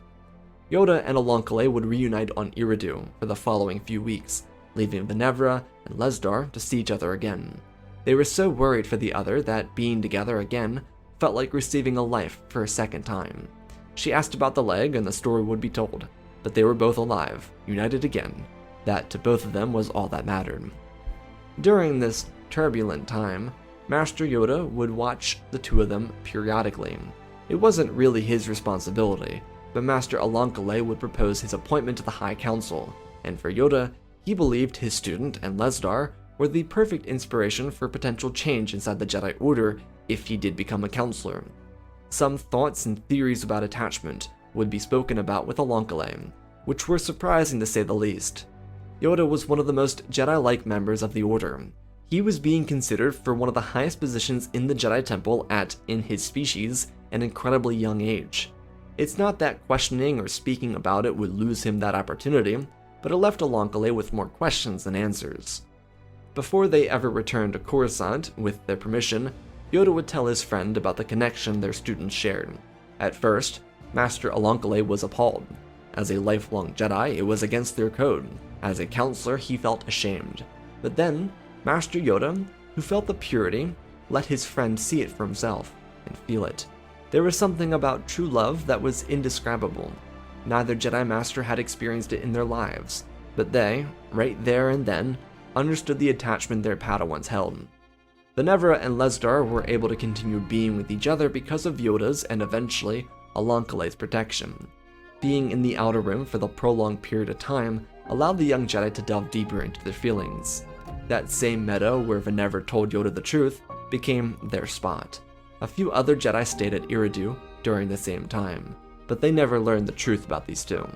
[SPEAKER 1] Yoda and Alonkale would reunite on Eridu for the following few weeks, leaving Venevra and Lesdar to see each other again. They were so worried for the other that being together again felt like receiving a life for a second time. She asked about the leg and the story would be told, but they were both alive, united again. That to both of them was all that mattered. During this turbulent time, Master Yoda would watch the two of them periodically. It wasn't really his responsibility, but Master Alonkale would propose his appointment to the High Council, and for Yoda, he believed his student and Lesdar were the perfect inspiration for potential change inside the Jedi Order if he did become a counselor. Some thoughts and theories about attachment would be spoken about with Alonkale, which were surprising to say the least. Yoda was one of the most Jedi-like members of the Order. He was being considered for one of the highest positions in the Jedi Temple at, in his species, an incredibly young age. It's not that questioning or speaking about it would lose him that opportunity, but it left Alonkale with more questions than answers. Before they ever returned to Coruscant, with their permission, Yoda would tell his friend about the connection their students shared. At first, Master Alonkale was appalled. As a lifelong Jedi, it was against their code. As a counselor, he felt ashamed. But then, Master Yoda, who felt the purity, let his friend see it for himself and feel it. There was something about true love that was indescribable. Neither Jedi Master had experienced it in their lives, but they, right there and then, understood the attachment their Padawans held. Venevra and Lesdar were able to continue being with each other because of Yoda's and eventually Alonkale's protection. Being in the Outer Rim for the prolonged period of time allowed the young Jedi to delve deeper into their feelings. That same meadow where Venevra told Yoda the truth became their spot. A few other Jedi stayed at Eridu during the same time, but they never learned the truth about these two.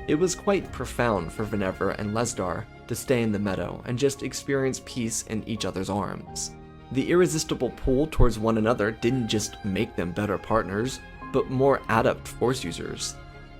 [SPEAKER 1] It was quite profound for Venevra and Lesdar to stay in the meadow and just experience peace in each other's arms. The irresistible pull towards one another didn't just make them better partners, but more adept Force users.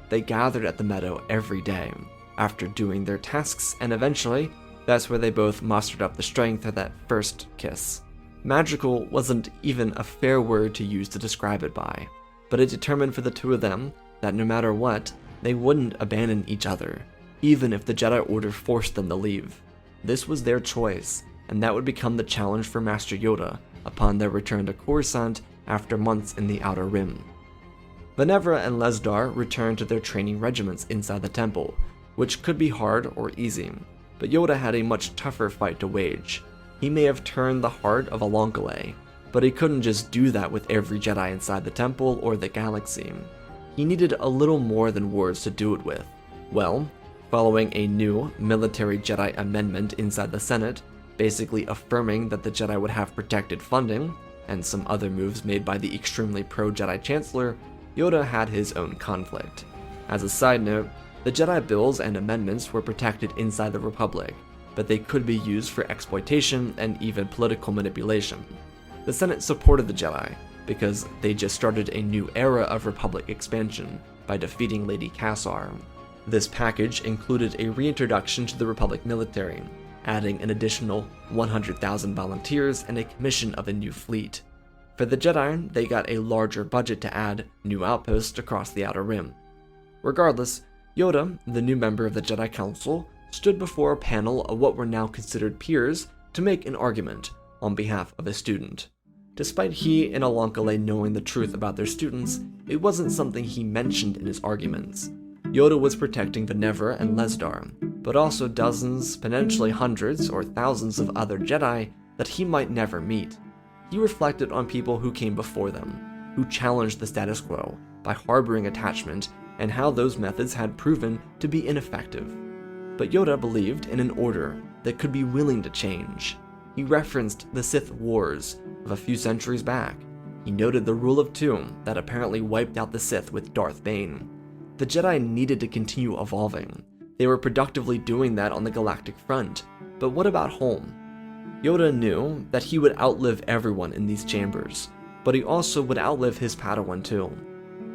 [SPEAKER 1] They gathered at the meadow every day, after doing their tasks, and eventually, that's where they both mustered up the strength of that first kiss. Magical wasn't even a fair word to use to describe it by, but it determined for the two of them that no matter what, they wouldn't abandon each other, even if the Jedi Order forced them to leave. This was their choice, and that would become the challenge for Master Yoda upon their return to Coruscant after months in the Outer Rim. Venevra and Lesdar returned to their training regiments inside the temple, which could be hard or easy, but Yoda had a much tougher fight to wage. He may have turned the heart of Anakin, but he couldn't just do that with every Jedi inside the temple or the galaxy. He needed a little more than words to do it with. Well, following a new military Jedi amendment inside the Senate, basically affirming that the Jedi would have protected funding, and some other moves made by the extremely pro-Jedi Chancellor, Yoda had his own conflict. As a side note, the Jedi bills and amendments were protected inside the Republic, but they could be used for exploitation and even political manipulation. The Senate supported the Jedi, because they just started a new era of Republic expansion by defeating Lady Cassar. This package included a reintroduction to the Republic military, adding an additional 100,000 volunteers and a commission of a new fleet. For the Jedi, they got a larger budget to add new outposts across the Outer Rim. Regardless, Yoda, the new member of the Jedi Council, stood before a panel of what were now considered peers to make an argument on behalf of a student. Despite he and Anakin knowing the truth about their students, it wasn't something he mentioned in his arguments. Yoda was protecting Venevra and Lesdar, but also dozens, potentially hundreds or thousands of other Jedi that he might never meet. He reflected on people who came before them, who challenged the status quo by harboring attachment, and how those methods had proven to be ineffective. But Yoda believed in an order that could be willing to change. He referenced the Sith Wars of a few centuries back. He noted the Rule of Two that apparently wiped out the Sith with Darth Bane. The Jedi needed to continue evolving. They were productively doing that on the galactic front, but what about home? Yoda knew that he would outlive everyone in these chambers, but he also would outlive his Padawan too.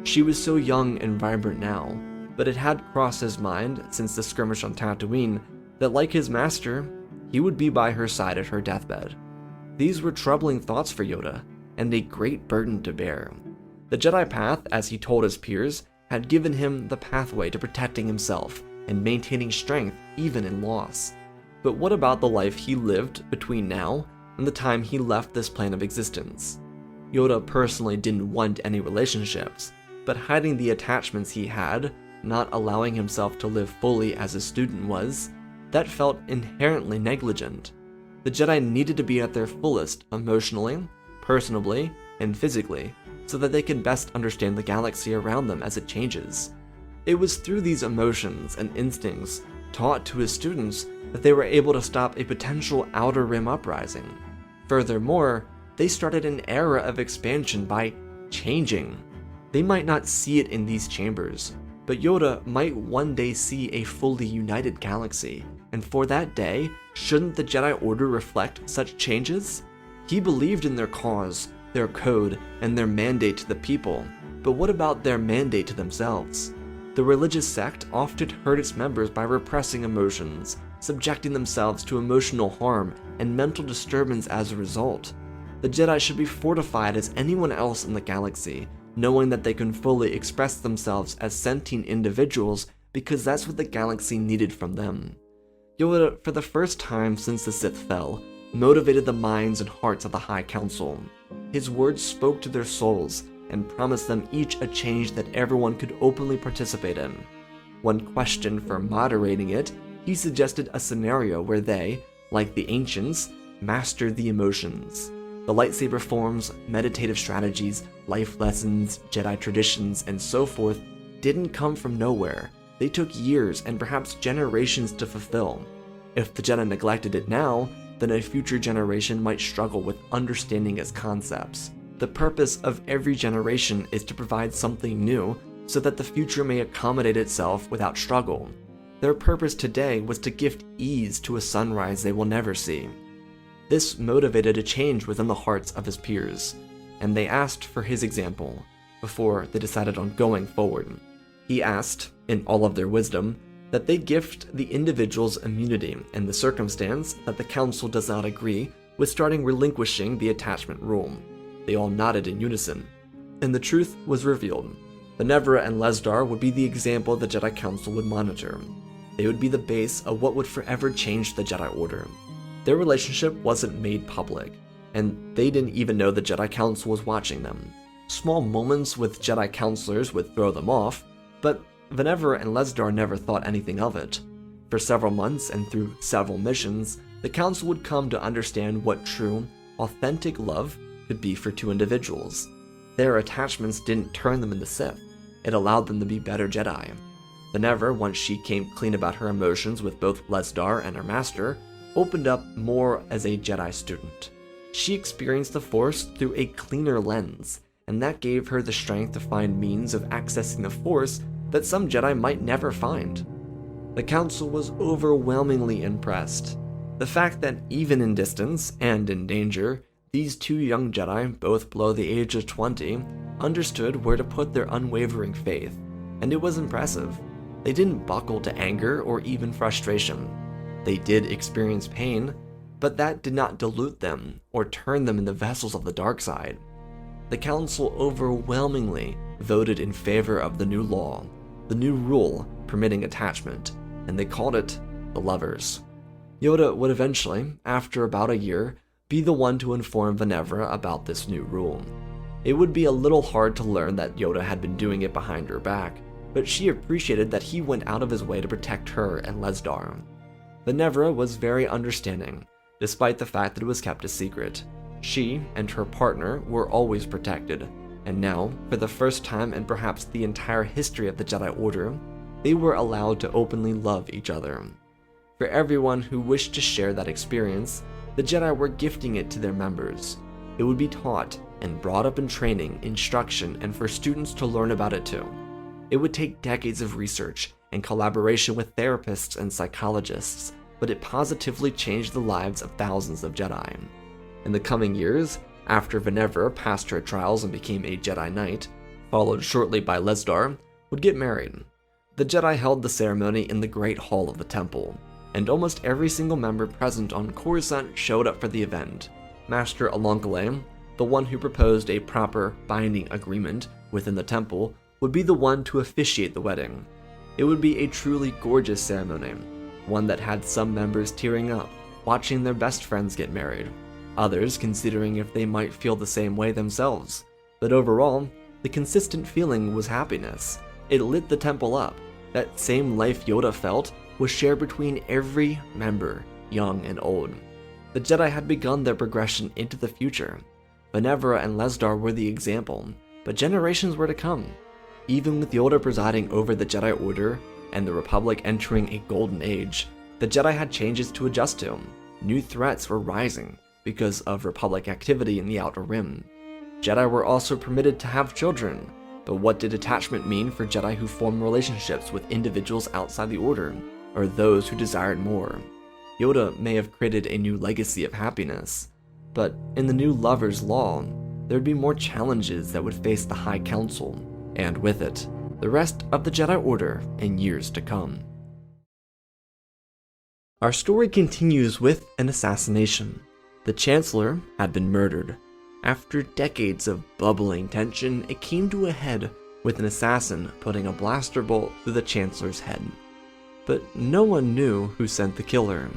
[SPEAKER 1] She was so young and vibrant now, but it had crossed his mind since the skirmish on Tatooine that, like his master, he would be by her side at her deathbed. These were troubling thoughts for Yoda, and a great burden to bear. The Jedi path, as he told his peers, had given him the pathway to protecting himself and maintaining strength even in loss. But what about the life he lived between now and the time he left this plane of existence? Yoda personally didn't want any relationships, but hiding the attachments he had, not allowing himself to live fully as a student was, that felt inherently negligent. The Jedi needed to be at their fullest emotionally, personally, and physically, so that they could best understand the galaxy around them as it changes. It was through these emotions and instincts taught to his students that they were able to stop a potential Outer Rim uprising. Furthermore, they started an era of expansion by changing. They might not see it in these chambers, but Yoda might one day see a fully united galaxy, and for that day, shouldn't the Jedi Order reflect such changes? He believed in their cause, their code, and their mandate to the people, but what about their mandate to themselves? The religious sect often hurt its members by repressing emotions, subjecting themselves to emotional harm and mental disturbance as a result. The Jedi should be fortified as anyone else in the galaxy, knowing that they can fully express themselves as sentient individuals because that's what the galaxy needed from them. Yoda, for the first time since the Sith fell, motivated the minds and hearts of the High Council. His words spoke to their souls and promised them each a change that everyone could openly participate in. When questioned for moderating it, he suggested a scenario where they, like the ancients, mastered the emotions. The lightsaber forms, meditative strategies, life lessons, Jedi traditions, and so forth didn't come from nowhere. They took years and perhaps generations to fulfill. If the Jedi neglected it now, then a future generation might struggle with understanding its concepts. The purpose of every generation is to provide something new so that the future may accommodate itself without struggle. Their purpose today was to gift ease to a sunrise they will never see. This motivated a change within the hearts of his peers, and they asked for his example before they decided on going forward. He asked, in all of their wisdom, that they gift the individual's immunity in the circumstance that the council does not agree with starting relinquishing the attachment rule. They all nodded in unison, and the truth was revealed. Benevra and Lesdar would be the example the Jedi Council would monitor. They would be the base of what would forever change the Jedi Order. Their relationship wasn't made public, and they didn't even know the Jedi Council was watching them. Small moments with Jedi counselors would throw them off, but Benevra and Lesdar never thought anything of it. For several months and through several missions, the Council would come to understand what true, authentic love could be for two individuals. Their attachments didn't turn them into Sith. It allowed them to be better Jedi. Benevra, once she came clean about her emotions with both Lesdar and her master, opened up more as a Jedi student. She experienced the Force through a cleaner lens, and that gave her the strength to find means of accessing the Force that some Jedi might never find. The Council was overwhelmingly impressed. The fact that even in distance and in danger, these two young Jedi, both below the age of 20, understood where to put their unwavering faith, and it was impressive. They didn't buckle to anger or even frustration. They did experience pain, but that did not dilute them or turn them into vessels of the dark side. The Council overwhelmingly voted in favor of the new law, the new rule permitting attachment, and they called it the Lovers. Yoda would eventually, after about a year, be the one to inform Benevra about this new rule. It would be a little hard to learn that Yoda had been doing it behind her back, but she appreciated that he went out of his way to protect her and Lesdar. Benevra was very understanding, despite the fact that it was kept a secret. She and her partner were always protected, and now, for the first time in perhaps the entire history of the Jedi Order, they were allowed to openly love each other. For everyone who wished to share that experience, the Jedi were gifting it to their members. It would be taught and brought up in training, instruction, and for students to learn about it too. It would take decades of research and collaboration with therapists and psychologists, but it positively changed the lives of thousands of Jedi. In the coming years, after Benevra passed her trials and became a Jedi Knight, followed shortly by Lesdar, would get married. The Jedi held the ceremony in the Great Hall of the Temple, and almost every single member present on Coruscant showed up for the event. Master Alonkale, the one who proposed a proper binding agreement within the temple, would be the one to officiate the wedding. It would be a truly gorgeous ceremony, one that had some members tearing up, watching their best friends get married, others considering if they might feel the same way themselves. But overall, the consistent feeling was happiness. It lit the temple up. That same life Yoda felt was shared between every member, young and old. The Jedi had begun their progression into the future. Benevra and Lesdar were the example, but generations were to come. Even with Yoda presiding over the Jedi Order and the Republic entering a golden age, the Jedi had changes to adjust to. New threats were rising because of Republic activity in the Outer Rim. Jedi were also permitted to have children, but what did attachment mean for Jedi who formed relationships with individuals outside the Order, or those who desired more? Yoda may have created a new legacy of happiness, but in the new Lover's Law, there would be more challenges that would face the High Council, and with it, the rest of the Jedi Order in years to come. Our story continues with an assassination. The Chancellor had been murdered. After decades of bubbling tension, it came to a head with an assassin putting a blaster bolt through the Chancellor's head. But no one knew who sent the killer.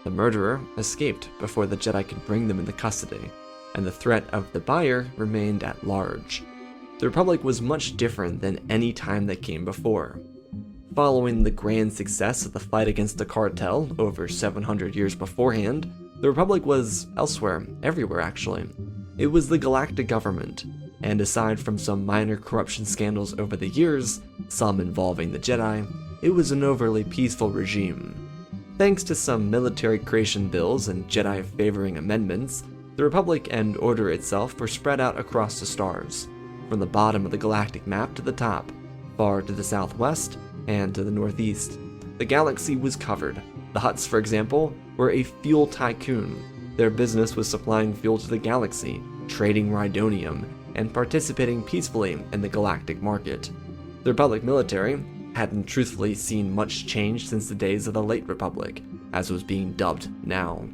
[SPEAKER 1] The murderer escaped before the Jedi could bring them into custody, and the threat of the buyer remained at large. The Republic was much different than any time that came before. Following the grand success of the fight against the cartel over 700 years beforehand, the Republic was elsewhere, everywhere actually. It was the galactic government, and aside from some minor corruption scandals over the years, some involving the Jedi, it was an overly peaceful regime. Thanks to some military creation bills and Jedi favoring amendments, the Republic and Order itself were spread out across the stars, from the bottom of the galactic map to the top, far to the southwest and to the northeast. The galaxy was covered. The Hutts, for example, were a fuel tycoon. Their business was supplying fuel to the galaxy, trading rhydonium, and participating peacefully in the galactic market. The Republic military hadn't truthfully seen much change since the days of the late Republic, as was being dubbed now.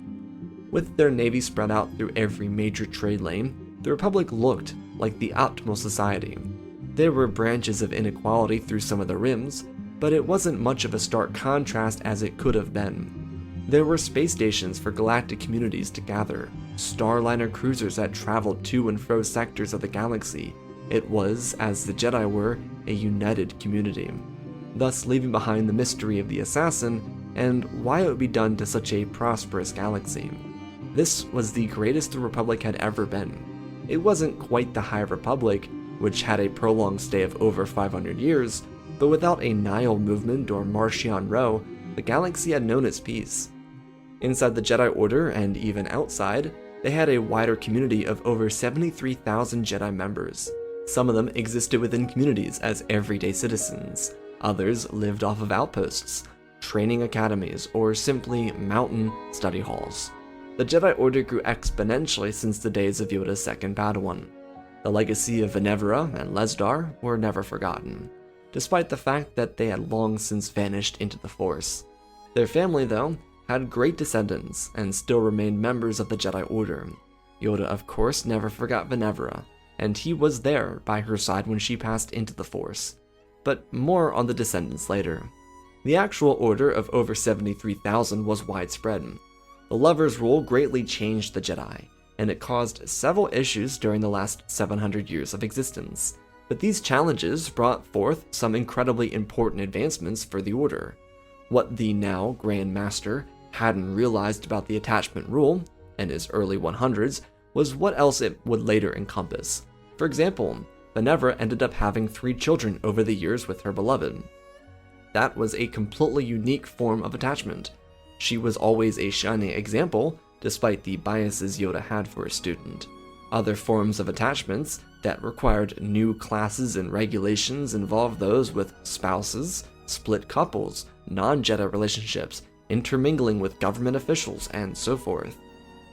[SPEAKER 1] With their navy spread out through every major trade lane, the Republic looked like the optimal society. There were branches of inequality through some of the rims, but it wasn't much of a stark contrast as it could have been. There were space stations for galactic communities to gather, starliner cruisers that traveled to and fro sectors of the galaxy. It was, as the Jedi were, a united community, thus leaving behind the mystery of the assassin and why it would be done to such a prosperous galaxy. This was the greatest the Republic had ever been. It wasn't quite the High Republic, which had a prolonged stay of over 500 years, but without a Nile movement or Martian Row, the galaxy had known its peace. Inside the Jedi Order, and even outside, they had a wider community of over 73,000 Jedi members. Some of them existed within communities as everyday citizens. Others lived off of outposts, training academies, or simply mountain study halls. The Jedi Order grew exponentially since the days of Yoda's second Padawan. The legacy of Venevra and Lesdar were never forgotten, despite the fact that they had long since vanished into the Force. Their family, though, had great descendants and still remained members of the Jedi Order. Yoda, of course, never forgot Venevra, and he was there by her side when she passed into the Force. But more on the descendants later. The actual order of over 73,000 was widespread. The Lover's Rule greatly changed the Jedi, and it caused several issues during the last 700 years of existence. But these challenges brought forth some incredibly important advancements for the Order. What the now Grand Master hadn't realized about the attachment rule, in his early 100s, was what else it would later encompass. For example, Venevra ended up having 3 children over the years with her beloved. That was a completely unique form of attachment. She was always a shining example, despite the biases Yoda had for a student. Other forms of attachments that required new classes and regulations involved those with spouses, split couples, non-Jedi relationships, intermingling with government officials, and so forth.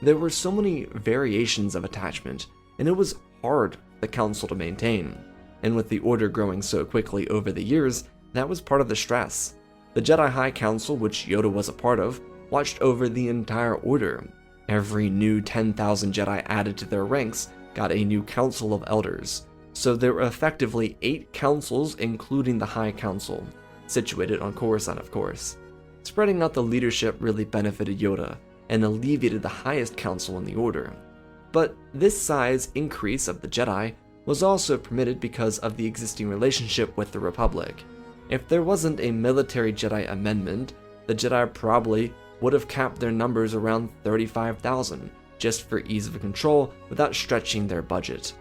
[SPEAKER 1] There were so many variations of attachment, and it was hard for the Council to maintain. And with the Order growing so quickly over the years, that was part of the stress. The Jedi High Council, which Yoda was a part of, watched over the entire Order. Every new 10,000 Jedi added to their ranks got a new Council of Elders. So there were effectively 8 councils, including the High Council, situated on Coruscant, of course. Spreading out the leadership really benefited Yoda, and alleviated the highest council in the Order. But this size increase of the Jedi was also permitted because of the existing relationship with the Republic. If there wasn't a military Jedi amendment, the Jedi probably would have capped their numbers around 35,000, just for ease of control without stretching their budget.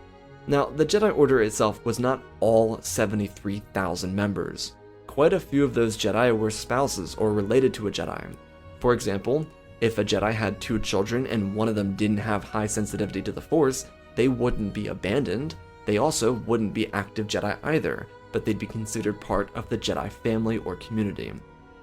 [SPEAKER 1] Now, the Jedi Order itself was not all 73,000 members. Quite a few of those Jedi were spouses or related to a Jedi. For example, if a Jedi had 2 children and one of them didn't have high sensitivity to the Force, they wouldn't be abandoned. They also wouldn't be active Jedi either, but they'd be considered part of the Jedi family or community.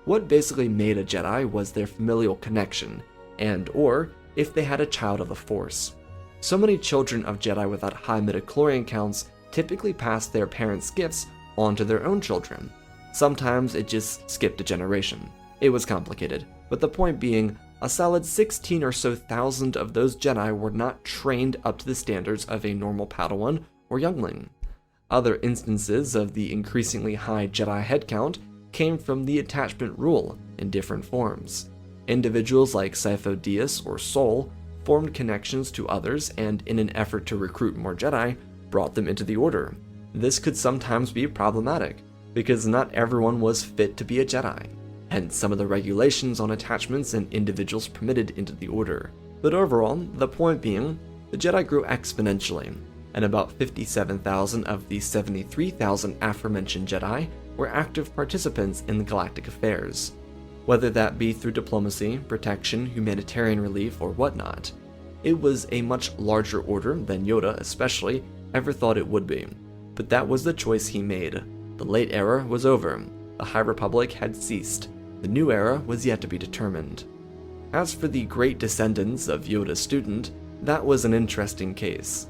[SPEAKER 1] What basically made a Jedi was their familial connection, and or if they had a child of the Force. So many children of Jedi without high midichlorian counts typically passed their parents' gifts on to their own children. Sometimes it just skipped a generation. It was complicated, but the point being, a solid 16 or so thousand of those Jedi were not trained up to the standards of a normal Padawan or youngling. Other instances of the increasingly high Jedi headcount came from the attachment rule in different forms. Individuals like Sifo Dyas or Sol formed connections to others and, in an effort to recruit more Jedi, brought them into the Order. This could sometimes be problematic, because not everyone was fit to be a Jedi, hence some of the regulations on attachments and individuals permitted into the Order. But overall, the point being, the Jedi grew exponentially, and about 57,000 of the 73,000 aforementioned Jedi were active participants in the galactic affairs, whether that be through diplomacy, protection, humanitarian relief, or whatnot. It was a much larger order than Yoda, especially, ever thought it would be, but that was the choice he made. The late era was over. The High Republic had ceased. The new era was yet to be determined. As for the great descendants of Yoda's student, that was an interesting case.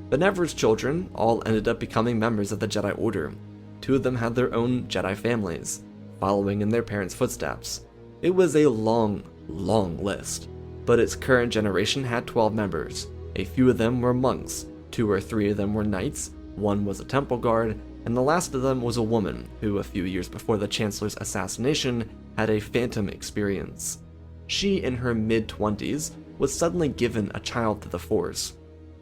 [SPEAKER 1] Benevra's children all ended up becoming members of the Jedi Order. 2 of them had their own Jedi families, following in their parents' footsteps. It was a long list, but its current generation had 12 members. A few of them were monks, 2 or 3 of them were knights, 1 was a temple guard, and the last of them was a woman who, a few years before the Chancellor's assassination, had a phantom experience. She, in her mid-20s, was suddenly given a child to the Force.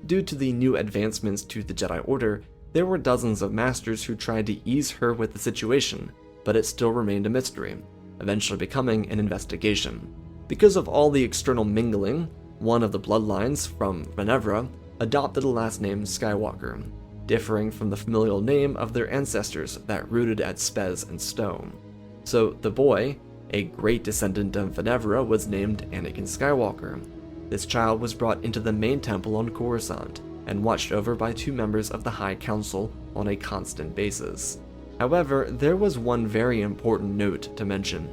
[SPEAKER 1] Due to the new advancements to the Jedi Order, there were dozens of masters who tried to ease her with the situation, but it still remained a mystery, eventually becoming an investigation. Because of all the external mingling, one of the bloodlines from Benevra adopted the last name Skywalker, differing from the familial name of their ancestors that rooted at Spez and Stowe. So the boy, a great descendant of Benevra, was named Anakin Skywalker. This child was brought into the main temple on Coruscant and watched over by 2 members of the High Council on a constant basis. However, there was one very important note to mention.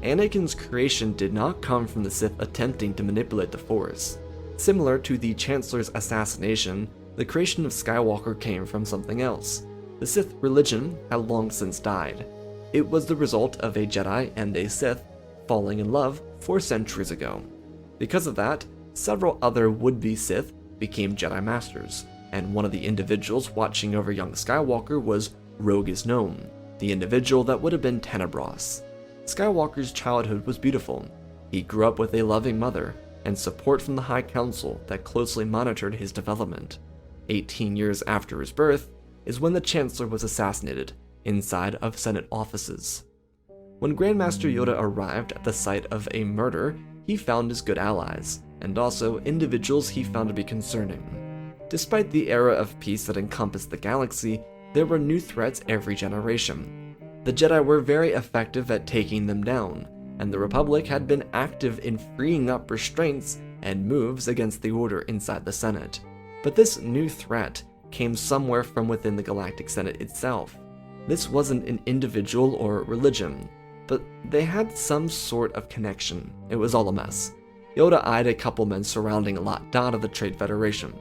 [SPEAKER 1] Anakin's creation did not come from the Sith attempting to manipulate the Force. Similar to the Chancellor's assassination, the creation of Skywalker came from something else. The Sith religion had long since died. It was the result of a Jedi and a Sith falling in love 4 centuries ago. Because of that, several other would-be Sith became Jedi Masters, and one of the individuals watching over young Skywalker was Rogue is Known, the individual that would have been Tenebros. Skywalker's childhood was beautiful. He grew up with a loving mother and support from the High Council that closely monitored his development. 18 years after his birth is when the Chancellor was assassinated inside of Senate offices. When Grandmaster Yoda arrived at the site of a murder, he found his good allies, and also individuals he found to be concerning. Despite the era of peace that encompassed the galaxy, there were new threats every generation. The Jedi were very effective at taking them down, and the Republic had been active in freeing up restraints and moves against the Order inside the Senate. But this new threat came somewhere from within the Galactic Senate itself. This wasn't an individual or religion, but they had some sort of connection. It was all a mess. Yoda eyed a couple men surrounding Lot Dot of the Trade Federation.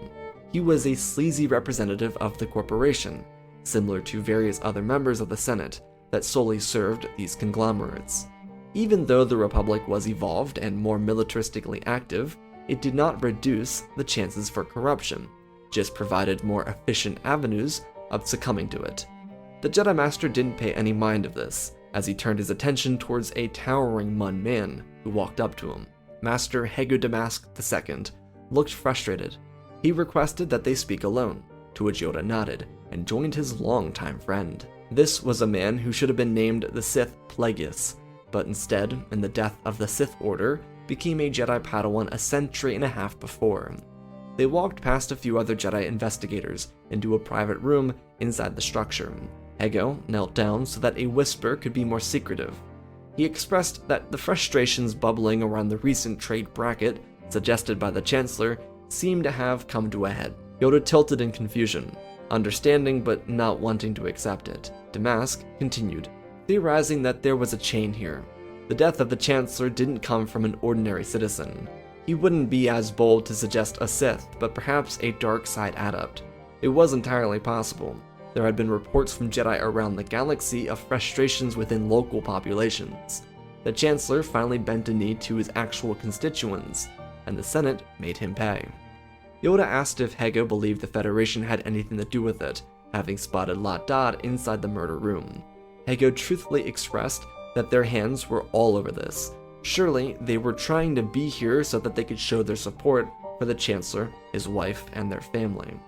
[SPEAKER 1] He was a sleazy representative of the corporation, similar to various other members of the Senate that solely served these conglomerates. Even though the Republic was evolved and more militaristically active, it did not reduce the chances for corruption, just provided more efficient avenues of succumbing to it. The Jedi Master didn't pay any mind of this, as he turned his attention towards a towering Mun man who walked up to him. Master Hego Damask II looked frustrated. He requested that they speak alone, to which Yoda nodded and joined his longtime friend. This was a man who should have been named the Sith Plagueis, but instead, in the death of the Sith Order, became a Jedi Padawan a century and a half before. They walked past a few other Jedi investigators into a private room inside the structure. Hego knelt down so that a whisper could be more secretive. He expressed that the frustrations bubbling around the recent trade bracket suggested by the Chancellor seemed to have come to a head. Yoda tilted in confusion, understanding but not wanting to accept it. Damask continued, theorizing that there was a chain here. The death of the Chancellor didn't come from an ordinary citizen. He wouldn't be as bold to suggest a Sith, but perhaps a dark side adept. It was entirely possible. There had been reports from Jedi around the galaxy of frustrations within local populations. The Chancellor finally bent a knee to his actual constituents, and the Senate made him pay. Yoda asked if Hego believed the Federation had anything to do with it, having spotted Lot Dot inside the murder room. Hego truthfully expressed that their hands were all over this. Surely they were trying to be here so that they could show their support for the Chancellor, his wife, and their family.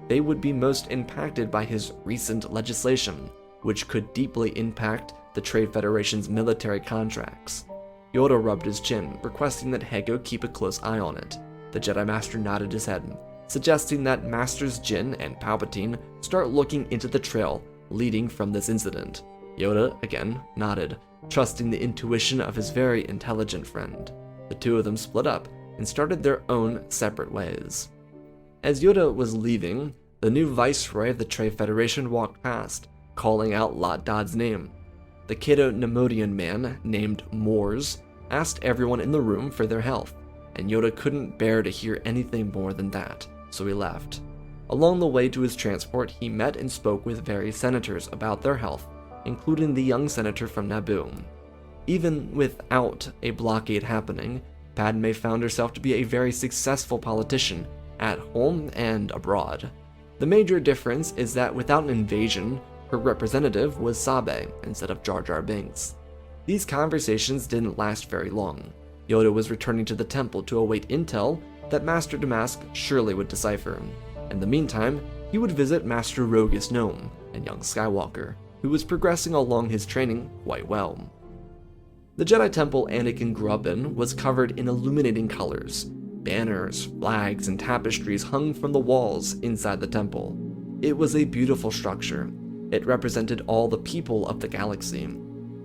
[SPEAKER 1] They would be most impacted by his recent legislation, which could deeply impact the Trade Federation's military contracts. Yoda rubbed his chin, requesting that Hego keep a close eye on it. The Jedi Master nodded his head, suggesting that Masters Jin and Palpatine start looking into the trail leading from this incident. Yoda, again, nodded, trusting the intuition of his very intelligent friend. The 2 of them split up and started their own separate ways. As Yoda was leaving, the new Viceroy of the Trade Federation walked past, calling out Lot Dod's name. The Cato-Nemodian man, named Mors, asked everyone in the room for their health, and Yoda couldn't bear to hear anything more than that, so he left. Along the way to his transport, he met and spoke with various senators about their health, including the young senator from Naboo. Even without a blockade happening, Padme found herself to be a very successful politician at home and abroad. The major difference is that without an invasion, her representative was Sabe instead of Jar Jar Binks. These conversations didn't last very long. Yoda was returning to the temple to await intel that Master Damask surely would decipher. In the meantime, he would visit Master Rogus Gnome and young Skywalker, who was progressing along his training quite well. The Jedi Temple Anakin grew up in was covered in illuminating colors. Banners, flags, and tapestries hung from the walls inside the temple. It was a beautiful structure. It represented all the people of the galaxy.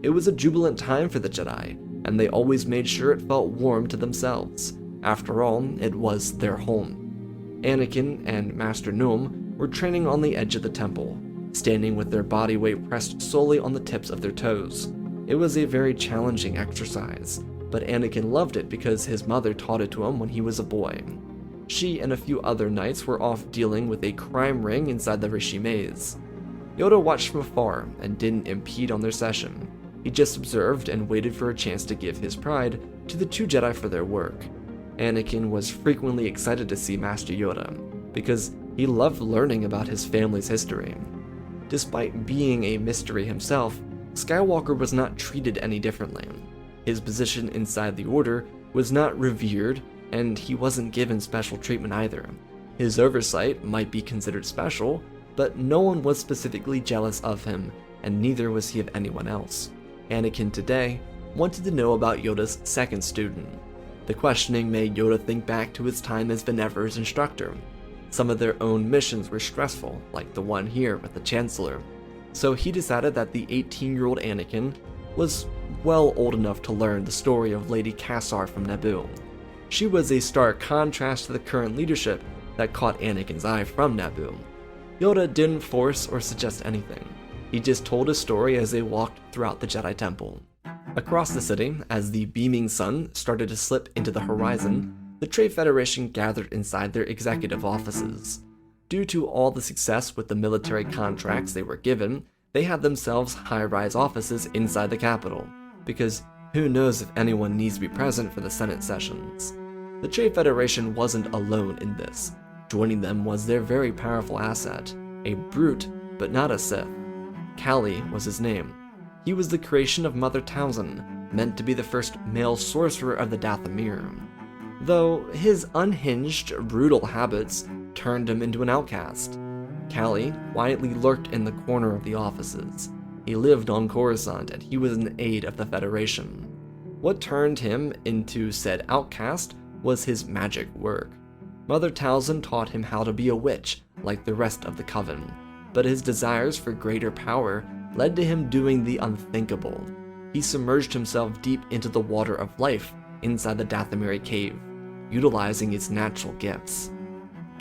[SPEAKER 1] It was a jubilant time for the Jedi, and they always made sure it felt warm to themselves. After all, it was their home. Anakin and Master Gnome were training on the edge of the temple, standing with their body weight pressed solely on the tips of their toes. It was a very challenging exercise, but Anakin loved it because his mother taught it to him when he was a boy. She and a few other knights were off dealing with a crime ring inside the Rishi maze. Yoda watched from afar and didn't impede on their session. He just observed and waited for a chance to give his pride to the two Jedi for their work. Anakin was frequently excited to see Master Yoda, because he loved learning about his family's history. Despite being a mystery himself, Skywalker was not treated any differently. His position inside the Order was not revered, and he wasn't given special treatment either. His oversight might be considered special, but no one was specifically jealous of him, and neither was he of anyone else. Anakin today wanted to know about Yoda's second student. The questioning made Yoda think back to his time as Venever's instructor. Some of their own missions were stressful, like the one here with the Chancellor, so he decided that the 18-year-old Anakin was well old enough to learn the story of Lady Cassar from Naboo. She was a stark contrast to the current leadership that caught Anakin's eye from Naboo. Yoda didn't force or suggest anything. He just told his story as they walked throughout the Jedi Temple. Across the city, as the beaming sun started to slip into the horizon, the Trade Federation gathered inside their executive offices. Due to all the success with the military contracts they were given, they had themselves high-rise offices inside the capital, because who knows if anyone needs to be present for the Senate sessions. The Trade Federation wasn't alone in this. Joining them was their very powerful asset, a brute, but not a Sith. Callie was his name. He was the creation of Mother Talzin, meant to be the first male sorcerer of the Dathomir. Though his unhinged, brutal habits turned him into an outcast. Callie quietly lurked in the corner of the offices. He lived on Coruscant, and he was an aide of the Federation. What turned him into said outcast was his magic work. Mother Talzin taught him how to be a witch, like the rest of the Coven, but his desires for greater power led to him doing the unthinkable. He submerged himself deep into the water of life inside the Dathomiri cave, utilizing its natural gifts.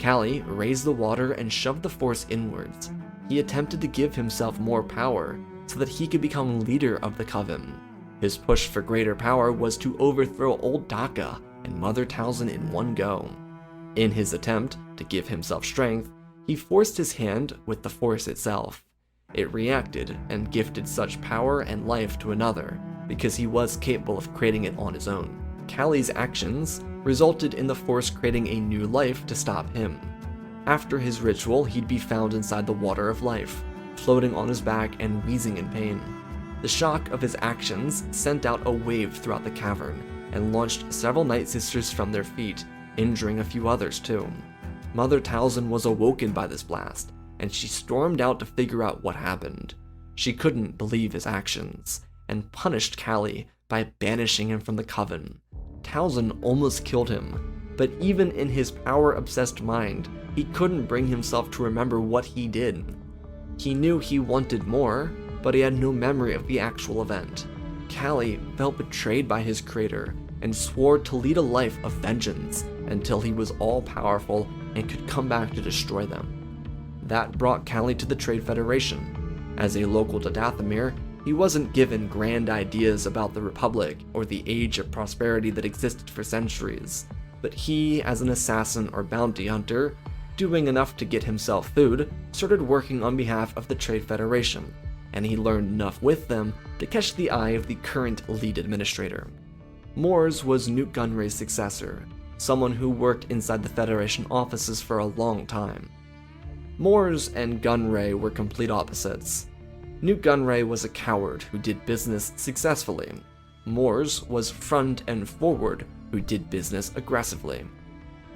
[SPEAKER 1] Callie raised the water and shoved the Force inwards. He attempted to give himself more power so that he could become leader of the Coven. His push for greater power was to overthrow old Daka and Mother Talzin in one go. In his attempt to give himself strength, he forced his hand with the Force itself. It reacted and gifted such power and life to another, because he was capable of creating it on his own. Callie's actions resulted in the Force creating a new life to stop him. After his ritual, he'd be found inside the water of life, floating on his back and wheezing in pain. The shock of his actions sent out a wave throughout the cavern and launched several Night Sisters from their feet, injuring a few others too. Mother Talzin was awoken by this blast, and she stormed out to figure out what happened. She couldn't believe his actions, and punished Callie by banishing him from the Coven. Talzin almost killed him, but even in his power-obsessed mind, he couldn't bring himself to remember what he did. He knew he wanted more, but he had no memory of the actual event. Callie felt betrayed by his creator and swore to lead a life of vengeance until he was all-powerful and could come back to destroy them. That brought Callie to the Trade Federation. As a local to Dathomir, he wasn't given grand ideas about the Republic or the age of prosperity that existed for centuries, but he, as an assassin or bounty hunter, doing enough to get himself food, started working on behalf of the Trade Federation, and he learned enough with them to catch the eye of the current lead administrator. Mors was Newt Gunray's successor, someone who worked inside the Federation offices for a long time. Mors and Gunray were complete opposites. Newt Gunray was a coward who did business successfully. Mors was front and forward who did business aggressively.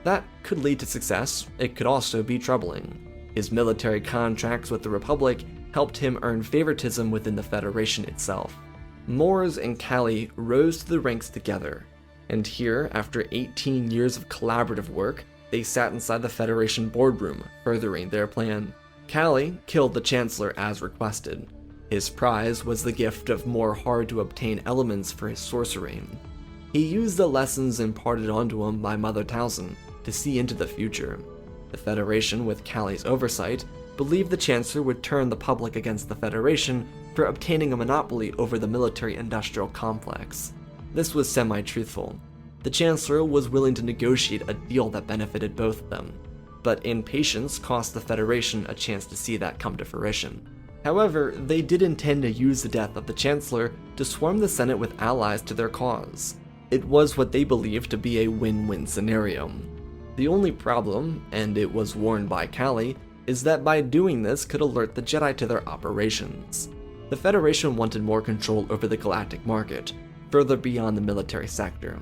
[SPEAKER 1] That could lead to success. It could also be troubling. His military contracts with the Republic helped him earn favoritism within the Federation itself. Mors and Callie rose to the ranks together, and here, after 18 years of collaborative work, they sat inside the Federation boardroom, furthering their plan. Callie killed the Chancellor as requested. His prize was the gift of more hard-to-obtain elements for his sorcery. He used the lessons imparted onto him by Mother Talzin to see into the future. The Federation, with Callie's oversight, believed the Chancellor would turn the public against the Federation for obtaining a monopoly over the military-industrial complex. This was semi-truthful. The Chancellor was willing to negotiate a deal that benefited both of them, but impatience cost the Federation a chance to see that come to fruition. However, they did intend to use the death of the Chancellor to swarm the Senate with allies to their cause. It was what they believed to be a win-win scenario. The only problem, and it was warned by Callie, is that by doing this could alert the Jedi to their operations. The Federation wanted more control over the galactic market, further beyond the military sector.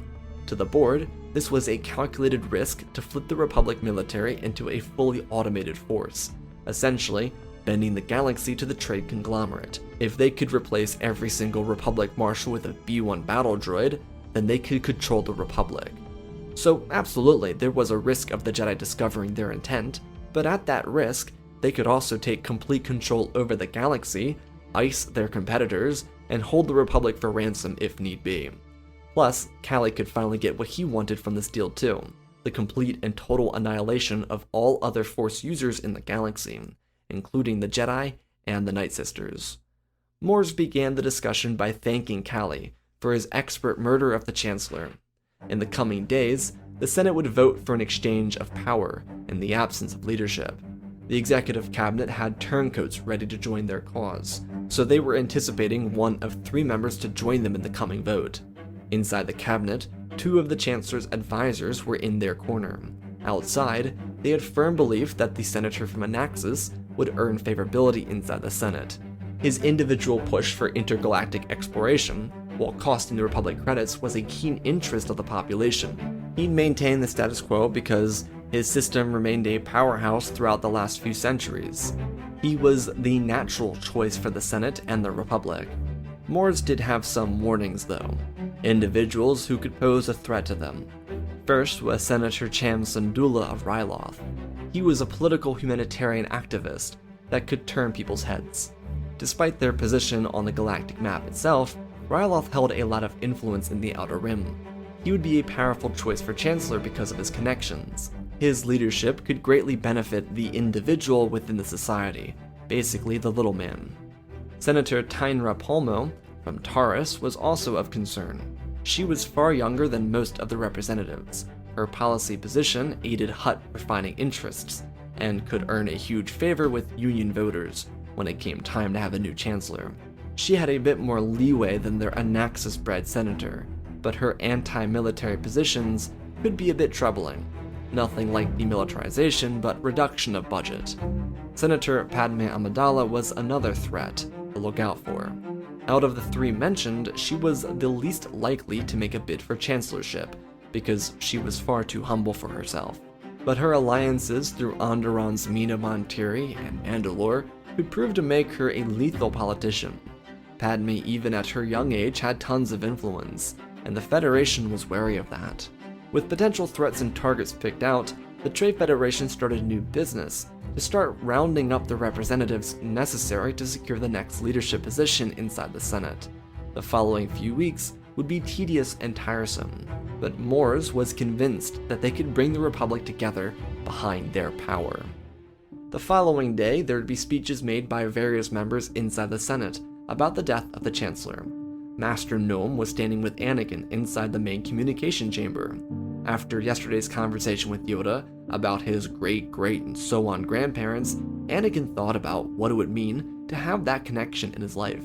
[SPEAKER 1] To the board, this was a calculated risk to flip the Republic military into a fully automated force, essentially bending the galaxy to the trade conglomerate. If they could replace every single Republic marshal with a B-1 battle droid, then they could control the Republic. So absolutely, there was a risk of the Jedi discovering their intent, but at that risk, they could also take complete control over the galaxy, ice their competitors, and hold the Republic for ransom if need be. Plus, Callie could finally get what he wanted from this deal too, the complete and total annihilation of all other Force users in the galaxy, including the Jedi and the Night Sisters. Mors began the discussion by thanking Callie for his expert murder of the Chancellor. In the coming days, the Senate would vote for an exchange of power in the absence of leadership. The executive cabinet had turncoats ready to join their cause, so they were anticipating one of 3 members to join them in the coming vote. Inside the cabinet, 2 of the Chancellor's advisors were in their corner. Outside, they had firm belief that the senator from Anaxis would earn favorability inside the Senate. His individual push for intergalactic exploration, while costing the Republic credits, was a keen interest of the population. He'd maintained the status quo because his system remained a powerhouse throughout the last few centuries. He was the natural choice for the Senate and the Republic. Mors did have some warnings though, individuals who could pose a threat to them. First was Senator Cham Syndulla of Ryloth. He was a political humanitarian activist that could turn people's heads. Despite their position on the galactic map itself, Ryloth held a lot of influence in the Outer Rim. He would be a powerful choice for Chancellor because of his connections. His leadership could greatly benefit the individual within the society, basically the little man. Senator Tainra Palmo from Taurus was also of concern. She was far younger than most of the representatives. Her policy position aided Hutt refining interests, and could earn a huge favor with Union voters when it came time to have a new chancellor. She had a bit more leeway than their Anaxis-bred senator, but her anti-military positions could be a bit troubling. Nothing like demilitarization, but reduction of budget. Senator Padme Amidala was another threat to look out for. Out of the 3 mentioned, she was the least likely to make a bid for chancellorship, because she was far too humble for herself. But her alliances through Onderon's Mina Montiri and Mandalore could prove to make her a lethal politician. Padme, even at her young age, had tons of influence, and the Federation was wary of that. With potential threats and targets picked out, the Trade Federation started new business to start rounding up the representatives necessary to secure the next leadership position inside the Senate. The following few weeks would be tedious and tiresome, but Mors was convinced that they could bring the Republic together behind their power. The The following day, there would be speeches made by various members inside the Senate about the death of the Chancellor. Master Gnome was standing with Anakin inside the main communication chamber. After yesterday's conversation with Yoda about his great, and so on grandparents, Anakin thought about what it would mean to have that connection in his life.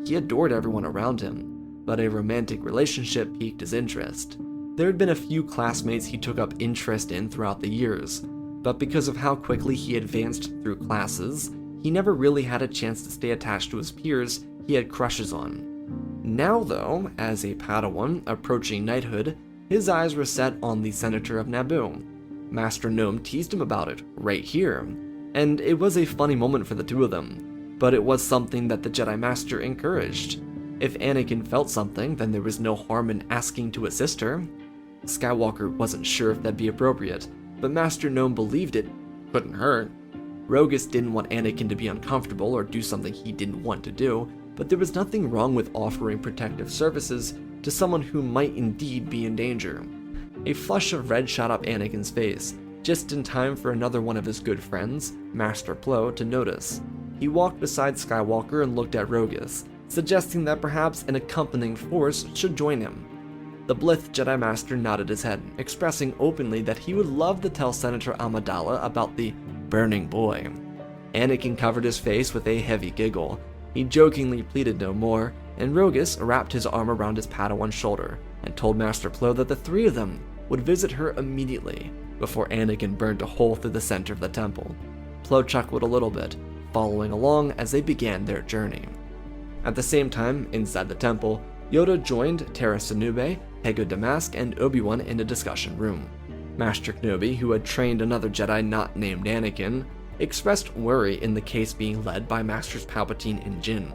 [SPEAKER 1] He adored everyone around him, but a romantic relationship piqued his interest. There had been a few classmates he took up interest in throughout the years, but because of how quickly he advanced through classes, he never really had a chance to stay attached to his peers he had crushes on. Now though, as a Padawan approaching knighthood, his eyes were set on the Senator of Naboo. Master Gnome teased him about it right here, and it was a funny moment for the two of them, but it was something that the Jedi Master encouraged. If Anakin felt something, then there was no harm in asking to assist her. Skywalker wasn't sure if that'd be appropriate, but Master Gnome believed it couldn't hurt. Rogus didn't want Anakin to be uncomfortable or do something he didn't want to do, but there was nothing wrong with offering protective services to someone who might indeed be in danger. A flush of red shot up Anakin's face, just in time for another one of his good friends, Master Plo, to notice. He walked beside Skywalker and looked at Rogus, suggesting that perhaps an accompanying force should join him. The blithe Jedi Master nodded his head, expressing openly that he would love to tell Senator Amidala about the burning boy. Anakin covered his face with a heavy giggle. He jokingly pleaded no more, and Rogus wrapped his arm around his Padawan's shoulder and told Master Plo that the three of them would visit her immediately, before Anakin burned a hole through the center of the temple. Plo chuckled a little bit, following along as they began their journey. At the same time, inside the temple, Yoda joined Tera Sinube, Hego Damask, and Obi-Wan in a discussion room. Master Kenobi, who had trained another Jedi not named Anakin, expressed worry in the case being led by Masters Palpatine and Jin.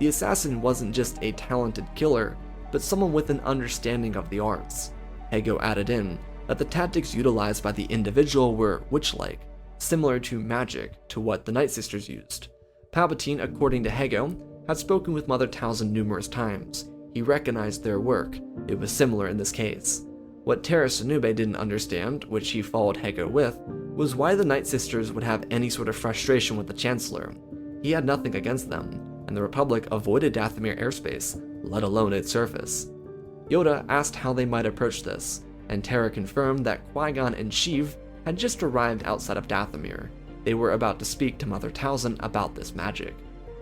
[SPEAKER 1] The assassin wasn't just a talented killer, but someone with an understanding of the arts. Hego added in that the tactics utilized by the individual were witch-like, similar to magic to what the Night Sisters used. Palpatine, according to Hego, had spoken with Mother Talzin numerous times. He recognized their work. It was similar in this case. What Tera Sinube didn't understand, which he followed Hego with, was why the Night Sisters would have any sort of frustration with the Chancellor. He had nothing against them, and the Republic avoided Dathomir airspace, let alone its surface. Yoda asked how they might approach this, and Tera confirmed that Qui-Gon and Sheev had just arrived outside of Dathomir. They were about to speak to Mother Talzin about this magic.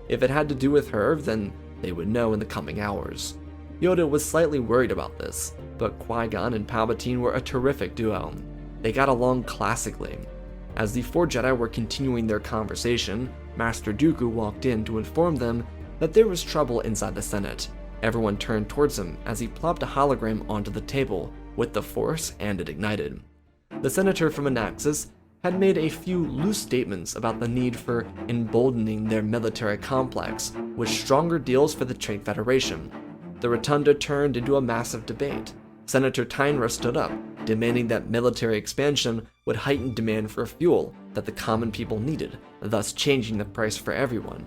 [SPEAKER 1] If it had to do with her, then they would know in the coming hours. Yoda was slightly worried about this, but Qui-Gon and Palpatine were a terrific duo. They got along classically. As the four Jedi were continuing their conversation, Master Dooku walked in to inform them that there was trouble inside the Senate. Everyone turned towards him as he plopped a hologram onto the table with the Force, and it ignited. The senator from Anaxis had made a few loose statements about the need for emboldening their military complex with stronger deals for the Trade Federation. The rotunda turned into a massive debate. Senator Tynra stood up, demanding that military expansion would heighten demand for fuel that the common people needed, thus changing the price for everyone.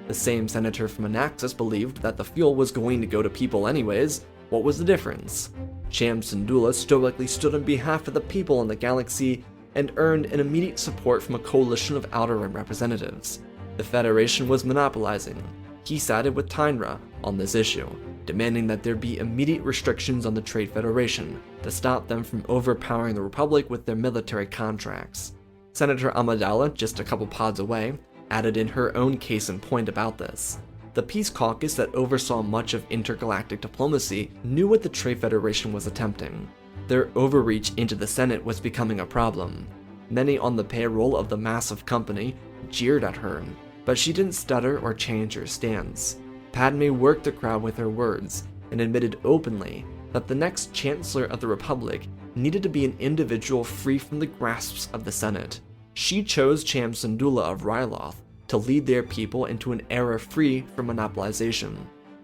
[SPEAKER 1] The same senator from Anaxis believed that the fuel was going to go to people anyways. What was the difference? Cham Syndulla stoically stood on behalf of the people in the galaxy and earned an immediate support from a coalition of Outer Rim representatives. The Federation was monopolizing. He sided with Tynra on this issue, demanding that there be immediate restrictions on the Trade Federation to stop them from overpowering the Republic with their military contracts. Senator Amidala, just a couple pods away, added in her own case in point about this. The Peace Caucus that oversaw much of intergalactic diplomacy knew what the Trade Federation was attempting. Their overreach into the Senate was becoming a problem. Many on the payroll of the massive company jeered at her, but she didn't stutter or change her stance. Padme worked the crowd with her words and admitted openly that the next Chancellor of the Republic needed to be an individual free from the grasps of the Senate. She chose Cham Syndulla of Ryloth to lead their people into an era free from monopolization.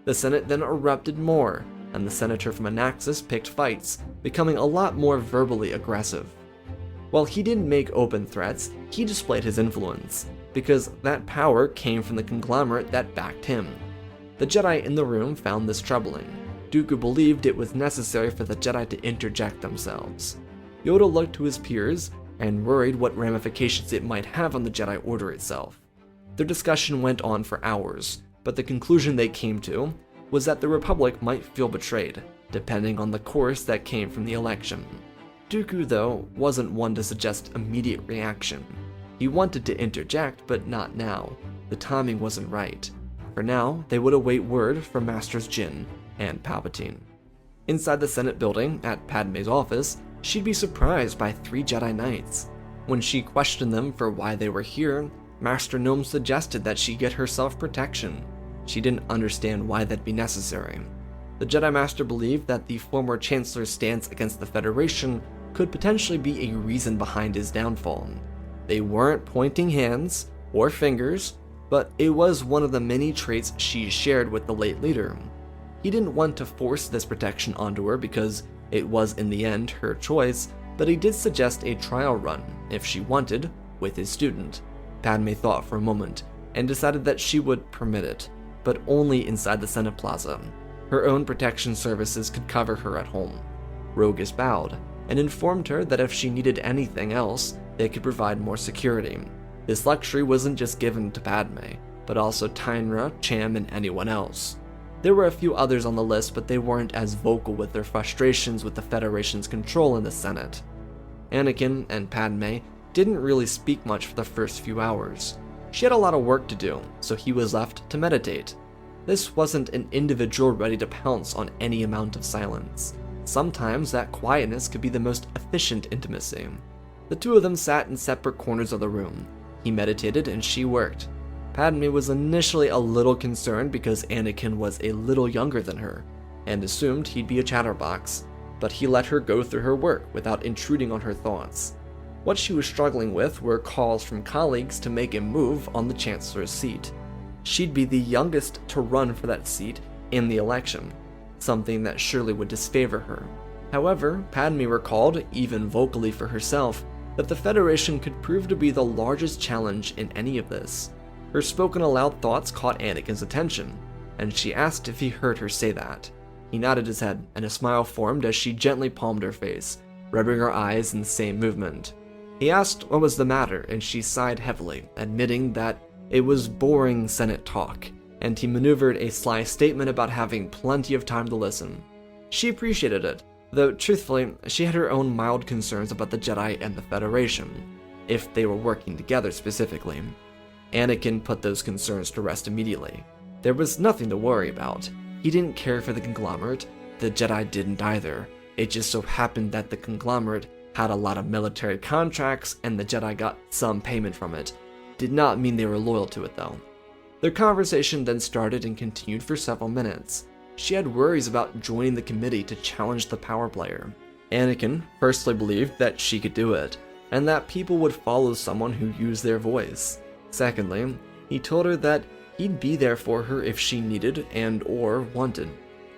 [SPEAKER 1] The Senate then erupted more, and the senator from Anaxis picked fights, becoming a lot more verbally aggressive. While he didn't make open threats, he displayed his influence, because that power came from the conglomerate that backed him. The Jedi in the room found this troubling. Dooku believed it was necessary for the Jedi to interject themselves. Yoda looked to his peers and worried what ramifications it might have on the Jedi Order itself. Their discussion went on for hours, but the conclusion they came to was that the Republic might feel betrayed, depending on the course that came from the election. Dooku, though, wasn't one to suggest immediate reaction. He wanted to interject, but not now. The timing wasn't right. For now, they would await word from Masters Jyn and Palpatine. Inside the Senate building, at Padme's office, she'd be surprised by 3 Jedi Knights. When she questioned them for why they were here, Master Nome suggested that she get herself protection. She didn't understand why that'd be necessary. The Jedi Master believed that the former Chancellor's stance against the Federation could potentially be a reason behind his downfall. They weren't pointing hands or fingers, but it was one of the many traits she shared with the late leader. He didn't want to force this protection onto her because it was in the end her choice, but he did suggest a trial run, if she wanted, with his student. Padme thought for a moment and decided that she would permit it, but only inside the Senate Plaza. Her own protection services could cover her at home. Rogus bowed and informed her that if she needed anything else, they could provide more security. This luxury wasn't just given to Padme, but also Tynra, Cham, and anyone else. There were a few others on the list, but they weren't as vocal with their frustrations with the Federation's control in the Senate. Anakin and Padme didn't really speak much for the first few hours. She had a lot of work to do, so he was left to meditate. This wasn't an individual ready to pounce on any amount of silence. Sometimes that quietness could be the most efficient intimacy. The two of them sat in separate corners of the room. He meditated and she worked. Padme was initially a little concerned because Anakin was a little younger than her, and assumed he'd be a chatterbox, but he let her go through her work without intruding on her thoughts. What she was struggling with were calls from colleagues to make a move on the Chancellor's seat. She'd be the youngest to run for that seat in the election, something that surely would disfavor her. However, Padme recalled, even vocally for herself, that the Federation could prove to be the largest challenge in any of this. Her spoken aloud thoughts caught Anakin's attention, and she asked if he heard her say that. He nodded his head, and a smile formed as she gently palmed her face, rubbing her eyes in the same movement. He asked what was the matter, and she sighed heavily, admitting that it was boring Senate talk, and he maneuvered a sly statement about having plenty of time to listen. She appreciated it, though truthfully, she had her own mild concerns about the Jedi and the Federation, if they were working together specifically. Anakin put those concerns to rest immediately. There was nothing to worry about. He didn't care for the conglomerate, the Jedi didn't either. It just so happened that the conglomerate had a lot of military contracts and the Jedi got some payment from it. Did not mean they were loyal to it though. Their conversation then started and continued for several minutes. She had worries about joining the committee to challenge the power player. Anakin firstly believed that she could do it, and that people would follow someone who used their voice. Secondly, he told her that he'd be there for her if she needed and or wanted.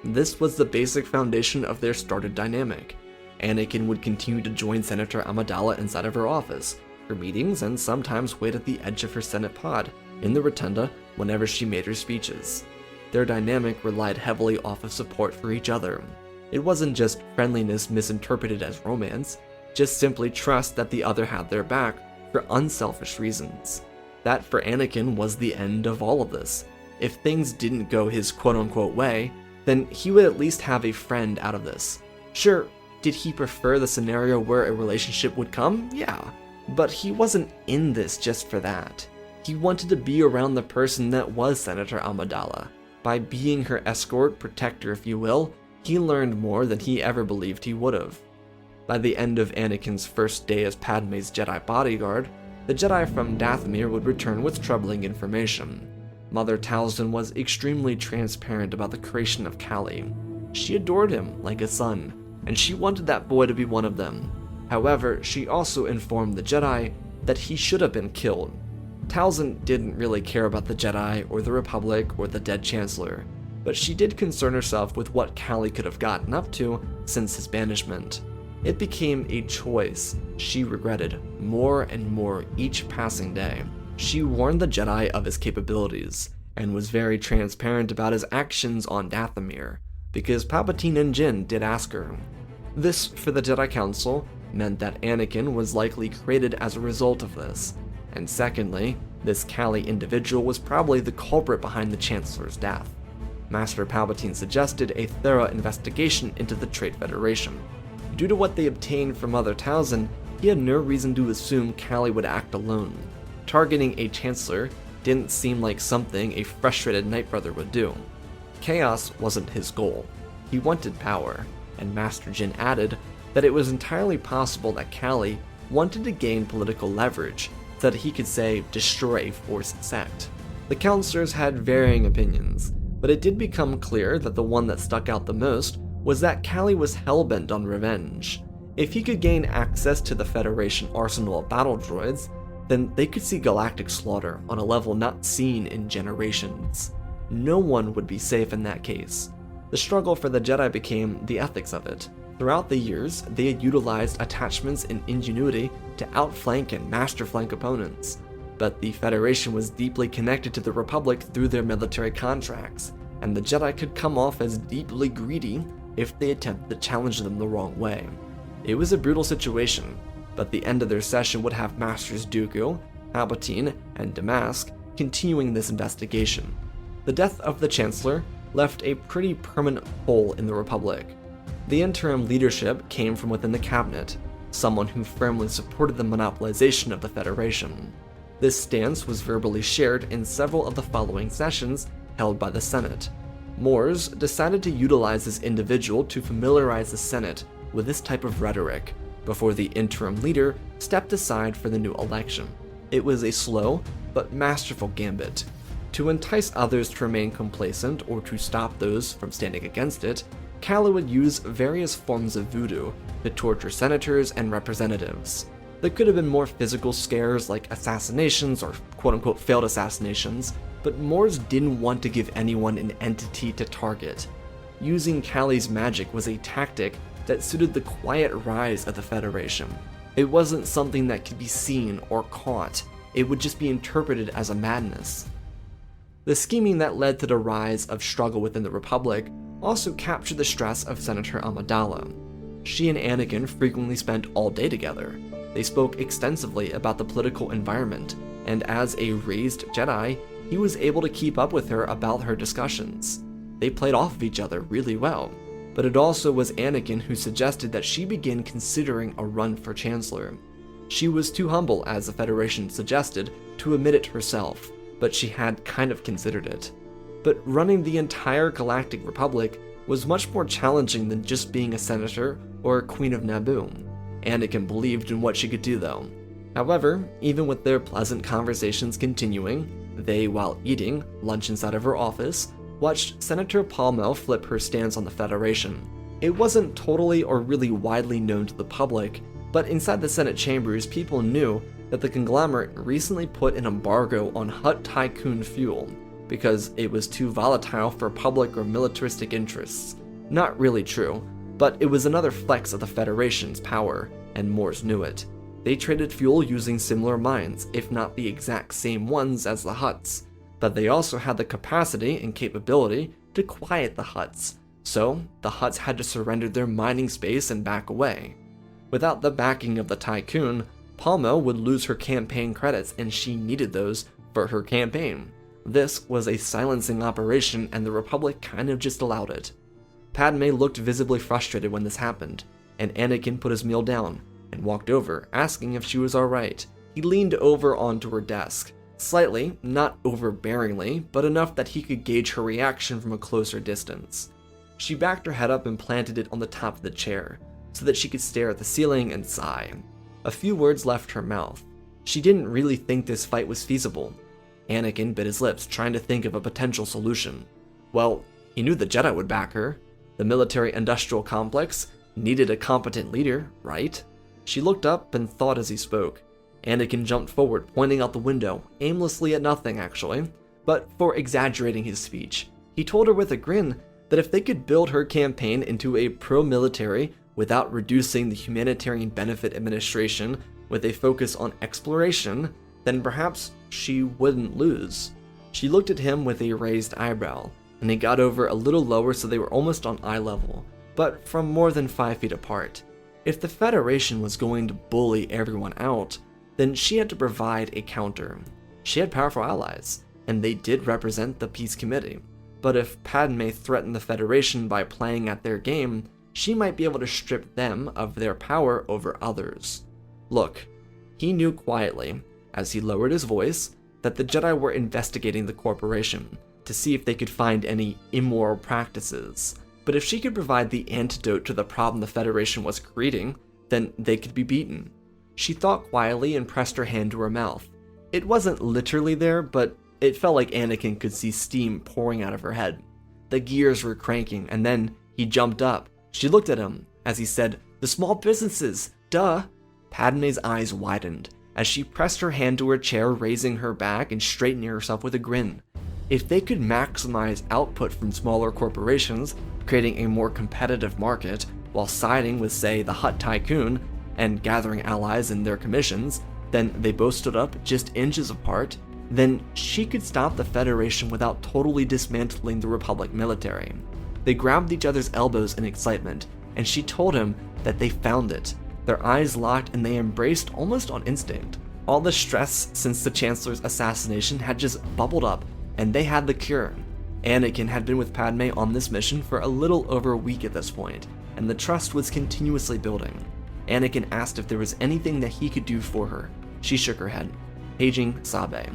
[SPEAKER 1] This was the basic foundation of their started dynamic. Anakin would continue to join Senator Amidala inside of her office, her meetings, and sometimes wait at the edge of her Senate pod, in the rotunda, whenever she made her speeches. Their dynamic relied heavily off of support for each other. It wasn't just friendliness misinterpreted as romance, just simply trust that the other had their back for unselfish reasons. That for Anakin was the end of all of this. If things didn't go his quote-unquote way, then he would at least have a friend out of this. Sure, did he prefer the scenario where a relationship would come? Yeah, but he wasn't in this just for that. He wanted to be around the person that was Senator Amidala. By being her escort, protector if you will, he learned more than he ever believed he would have. By the end of Anakin's first day as Padme's Jedi bodyguard, the Jedi from Dathomir would return with troubling information. Mother Talzin was extremely transparent about the creation of Kali. She adored him like a son, and she wanted that boy to be one of them. However, she also informed the Jedi that he should have been killed. Talzin didn't really care about the Jedi or the Republic or the dead Chancellor, but she did concern herself with what Kali could have gotten up to since his banishment. It became a choice she regretted more and more each passing day. She warned the Jedi of his capabilities, and was very transparent about his actions on Dathomir, because Palpatine and Jyn did ask her. This, for the Jedi Council, meant that Anakin was likely created as a result of this, and secondly, this Cali individual was probably the culprit behind the Chancellor's death. Master Palpatine suggested a thorough investigation into the Trade Federation. Due to what they obtained from Mother Talzin, he had no reason to assume Cali would act alone. Targeting a Chancellor didn't seem like something a frustrated Night Brother would do. Chaos wasn't his goal. He wanted power, and Master Jin added that it was entirely possible that Cali wanted to gain political leverage so that he could, say, destroy a forced sect. The counselors had varying opinions, but it did become clear that the one that stuck out the most was that Cali was hellbent on revenge. If he could gain access to the Federation arsenal of battle droids, then they could see galactic slaughter on a level not seen in generations. No one would be safe in that case. The struggle for the Jedi became the ethics of it. Throughout the years, they had utilized attachments and ingenuity to outflank and masterflank opponents, but the Federation was deeply connected to the Republic through their military contracts, and the Jedi could come off as deeply greedy if they attempted to challenge them the wrong way. It was a brutal situation, but the end of their session would have Masters Dooku, Palpatine, and Damask continuing this investigation. The death of the Chancellor left a pretty permanent hole in the Republic. The interim leadership came from within the cabinet, someone who firmly supported the monopolization of the Federation. This stance was verbally shared in several of the following sessions held by the Senate. Moores decided to utilize this individual to familiarize the Senate with this type of rhetoric before the interim leader stepped aside for the new election. It was a slow but masterful gambit. To entice others to remain complacent or to stop those from standing against it, Cali would use various forms of voodoo to torture senators and representatives. There could have been more physical scares like assassinations or quote-unquote failed assassinations, but Moores didn't want to give anyone an entity to target. Using Cali's magic was a tactic that suited the quiet rise of the Federation. It wasn't something that could be seen or caught, it would just be interpreted as a madness. The scheming that led to the rise of struggle within the Republic also captured the stress of Senator Amidala. She and Anakin frequently spent all day together. They spoke extensively about the political environment, and as a raised Jedi, he was able to keep up with her about her discussions. They played off of each other really well, but it also was Anakin who suggested that she begin considering a run for Chancellor. She was too humble, as the Federation suggested, to admit it herself, but she had kind of considered it. But running the entire Galactic Republic was much more challenging than just being a senator or a Queen of Naboo. Anakin believed in what she could do though. However, even with their pleasant conversations continuing, they, while eating lunch inside of her office, watched Senator Palmel flip her stance on the Federation. It wasn't totally or really widely known to the public, but inside the Senate chambers, people knew that the conglomerate recently put an embargo on Hutt Tycoon fuel because it was too volatile for public or militaristic interests. Not really true, but it was another flex of the Federation's power, and Moores knew it. They traded fuel using similar mines, if not the exact same ones as the Hutts, but they also had the capacity and capability to quiet the Hutts, so the Hutts had to surrender their mining space and back away. Without the backing of the Tycoon, Palmo would lose her campaign credits, and she needed those for her campaign. This was a silencing operation, and the Republic kind of just allowed it. Padme looked visibly frustrated when this happened, and Anakin put his meal down and walked over, asking if she was alright. He leaned over onto her desk, slightly, not overbearingly, but enough that he could gauge her reaction from a closer distance. She backed her head up and planted it on the top of the chair, so that she could stare at the ceiling and sigh. A few words left her mouth. She didn't really think this fight was feasible. Anakin bit his lips, trying to think of a potential solution. Well, he knew the Jedi would back her. The military-industrial complex needed a competent leader, right? She looked up and thought as he spoke. Anakin jumped forward, pointing out the window, aimlessly at nothing actually, but for exaggerating his speech. He told her with a grin that if they could build her campaign into a pro-military without reducing the humanitarian benefit administration with a focus on exploration, then perhaps she wouldn't lose. She looked at him with a raised eyebrow, and he got over a little lower so they were almost on eye level, but from more than 5 feet apart. If the Federation was going to bully everyone out, then she had to provide a counter. She had powerful allies, and they did represent the Peace Committee. But if Padme threatened the Federation by playing at their game, she might be able to strip them of their power over others. Look, he knew quietly, as he lowered his voice, that the Jedi were investigating the corporation to see if they could find any immoral practices. But if she could provide the antidote to the problem the Federation was creating, then they could be beaten. She thought quietly and pressed her hand to her mouth. It wasn't literally there, but it felt like Anakin could see steam pouring out of her head. The gears were cranking, and then he jumped up. She looked at him as he said, "The small businesses, duh." Padme's eyes widened as she pressed her hand to her chair, raising her back and straightening herself with a grin. If they could maximize output from smaller corporations, creating a more competitive market, while siding with, say, the Hutt Tycoon and gathering allies in their commissions, then they both stood up just inches apart, then she could stop the Federation without totally dismantling the Republic military. They grabbed each other's elbows in excitement, and she told him that they found it. Their eyes locked and they embraced almost on instinct. All the stress since the Chancellor's assassination had just bubbled up, and they had the cure. Anakin had been with Padme on this mission for a little over a week at this point, and the trust was continuously building. Anakin asked if there was anything that he could do for her. She shook her head, paging Sabe.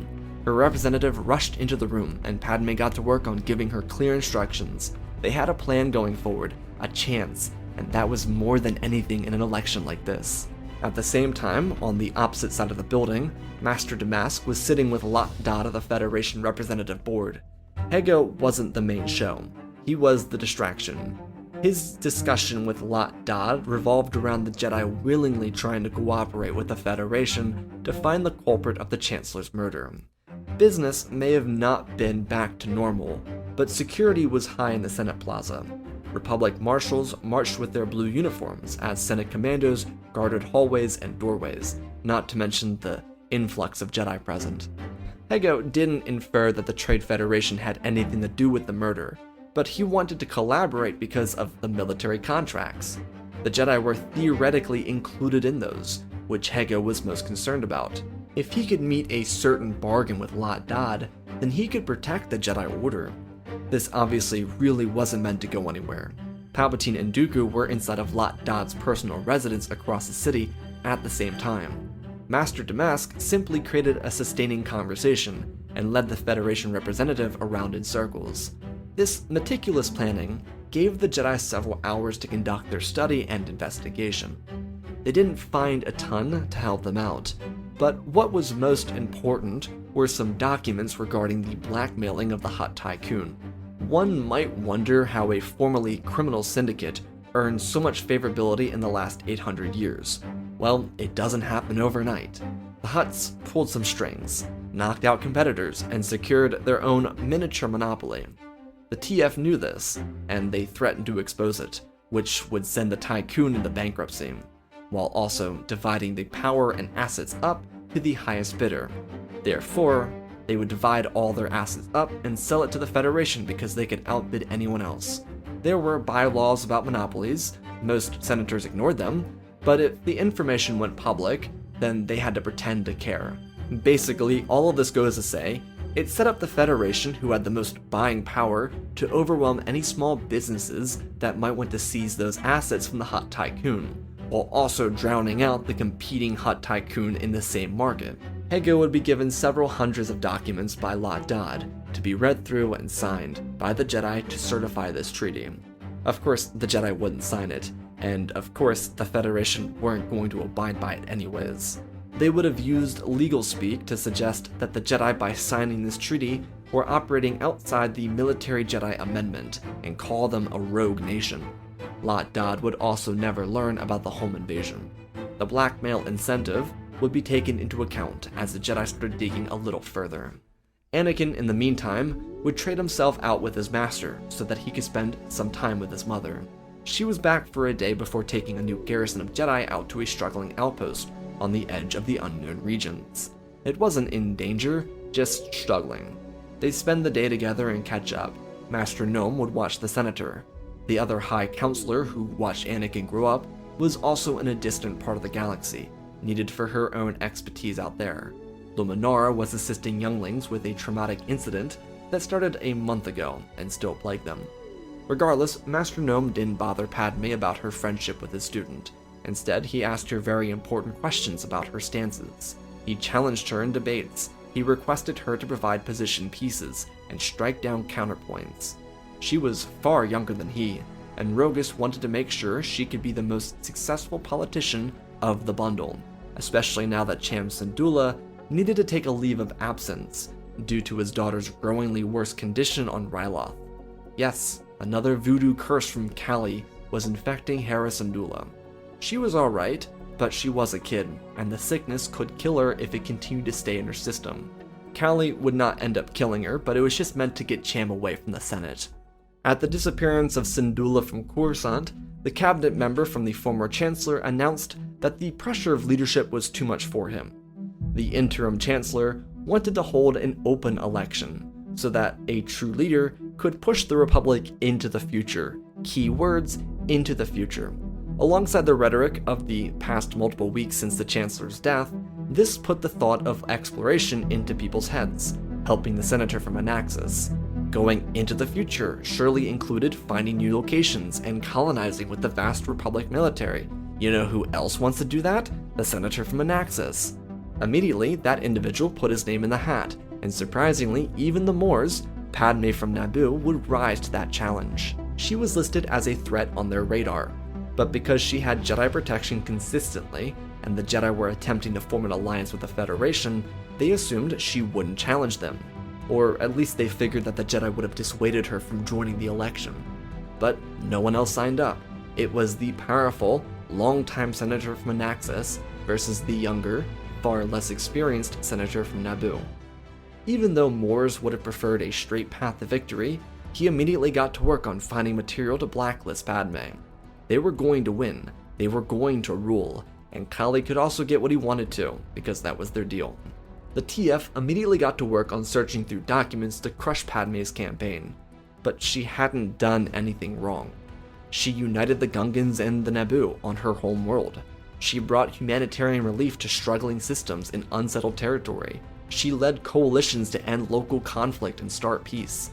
[SPEAKER 1] Her representative rushed into the room, and Padme got to work on giving her clear instructions. They had a plan going forward, a chance, and that was more than anything in an election like this. At the same time, on the opposite side of the building, Master Damask was sitting with Lot Dod of the Federation Representative Board. Hego wasn't the main show. He was the distraction. His discussion with Lot Dod revolved around the Jedi willingly trying to cooperate with the Federation to find the culprit of the Chancellor's murder. Business may have not been back to normal, but security was high in the Senate Plaza. Republic marshals marched with their blue uniforms as Senate commandos guarded hallways and doorways, not to mention the influx of Jedi present. Hego didn't infer that the Trade Federation had anything to do with the murder, but he wanted to collaborate because of the military contracts. The Jedi were theoretically included in those, which Hego was most concerned about. If he could meet a certain bargain with Lot Dod, then he could protect the Jedi Order. This obviously really wasn't meant to go anywhere. Palpatine and Dooku were inside of Lot Dod's personal residence across the city at the same time. Master Damask simply created a sustaining conversation and led the Federation representative around in circles. This meticulous planning gave the Jedi several hours to conduct their study and investigation. They didn't find a ton to help them out, but what was most important were some documents regarding the blackmailing of the Hutt Tycoon. One might wonder how a formerly criminal syndicate earned so much favorability in the last 800 years. Well, it doesn't happen overnight. The Hutts pulled some strings, knocked out competitors, and secured their own miniature monopoly. The TF knew this, and they threatened to expose it, which would send the Tycoon into bankruptcy, while also dividing the power and assets up to the highest bidder. Therefore, they would divide all their assets up and sell it to the Federation because they could outbid anyone else. There were bylaws about monopolies. Most senators ignored them, but if the information went public, then they had to pretend to care. Basically, all of this goes to say, it set up the Federation, who had the most buying power, to overwhelm any small businesses that might want to seize those assets from the Hutt Tycoon, while also drowning out the competing Hutt Tycoon in the same market. Hego would be given several hundreds of documents by Lot Dod to be read through and signed by the Jedi to certify this treaty. Of course, the Jedi wouldn't sign it, and of course, the Federation weren't going to abide by it anyways. They would have used legal speak to suggest that the Jedi, by signing this treaty, were operating outside the Military Jedi Amendment and call them a rogue nation. Lot Dod would also never learn about the home invasion. The blackmail incentive would be taken into account as the Jedi started digging a little further. Anakin, in the meantime, would trade himself out with his master so that he could spend some time with his mother. She was back for a day before taking a new garrison of Jedi out to a struggling outpost on the edge of the unknown regions. It wasn't in danger, just struggling. They'd spend the day together and catch up. Master Gnome would watch the senator. The other High Counselor, who watched Anakin grow up, was also in a distant part of the galaxy, needed for her own expertise out there. Luminara was assisting younglings with a traumatic incident that started a month ago and still plagued them. Regardless, Master Gnome didn't bother Padme about her friendship with his student. Instead, he asked her very important questions about her stances. He challenged her in debates. He requested her to provide position pieces and strike down counterpoints. She was far younger than he, and Rogus wanted to make sure she could be the most successful politician of the bundle, especially now that Cham Syndulla needed to take a leave of absence due to his daughter's growingly worse condition on Ryloth. Yes, another voodoo curse from Callie was infecting Hera Syndulla. She was alright, but she was a kid, and the sickness could kill her if it continued to stay in her system. Callie would not end up killing her, but it was just meant to get Cham away from the Senate. At the disappearance of Syndulla from Coruscant, the cabinet member from the former chancellor announced that the pressure of leadership was too much for him. The interim chancellor wanted to hold an open election, so that a true leader could push the Republic into the future. Key words, into the future. Alongside the rhetoric of the past multiple weeks since the Chancellor's death, this put the thought of exploration into people's heads, helping the senator from Anaxis. Going into the future surely included finding new locations and colonizing with the vast Republic military. You know who else wants to do that? The senator from Anaxis. Immediately, that individual put his name in the hat, and surprisingly, even the Moors, Padme from Naboo, would rise to that challenge. She was listed as a threat on their radar, but because she had Jedi protection consistently, and the Jedi were attempting to form an alliance with the Federation, they assumed she wouldn't challenge them. Or at least they figured that the Jedi would have dissuaded her from joining the election. But no one else signed up. It was the powerful, longtime senator from Anaxis versus the younger, far less experienced senator from Naboo. Even though Moores would have preferred a straight path to victory, he immediately got to work on finding material to blacklist Padme. They were going to win, they were going to rule, and Kali could also get what he wanted to, because that was their deal. The TF immediately got to work on searching through documents to crush Padme's campaign, but she hadn't done anything wrong. She united the Gungans and the Naboo on her home world. She brought humanitarian relief to struggling systems in unsettled territory. She led coalitions to end local conflict and start peace.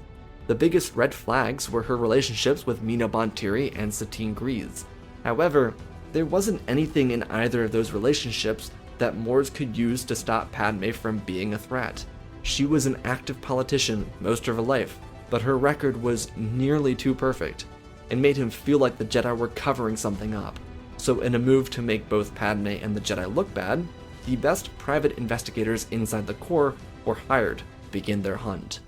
[SPEAKER 1] The biggest red flags were her relationships with Mina Bontiri and Satine Grease. However, there wasn't anything in either of those relationships that Moores could use to stop Padme from being a threat. She was an active politician most of her life, but her record was nearly too perfect. It made him feel like the Jedi were covering something up. So in a move to make both Padme and the Jedi look bad, the best private investigators inside the Corps were hired to begin their hunt.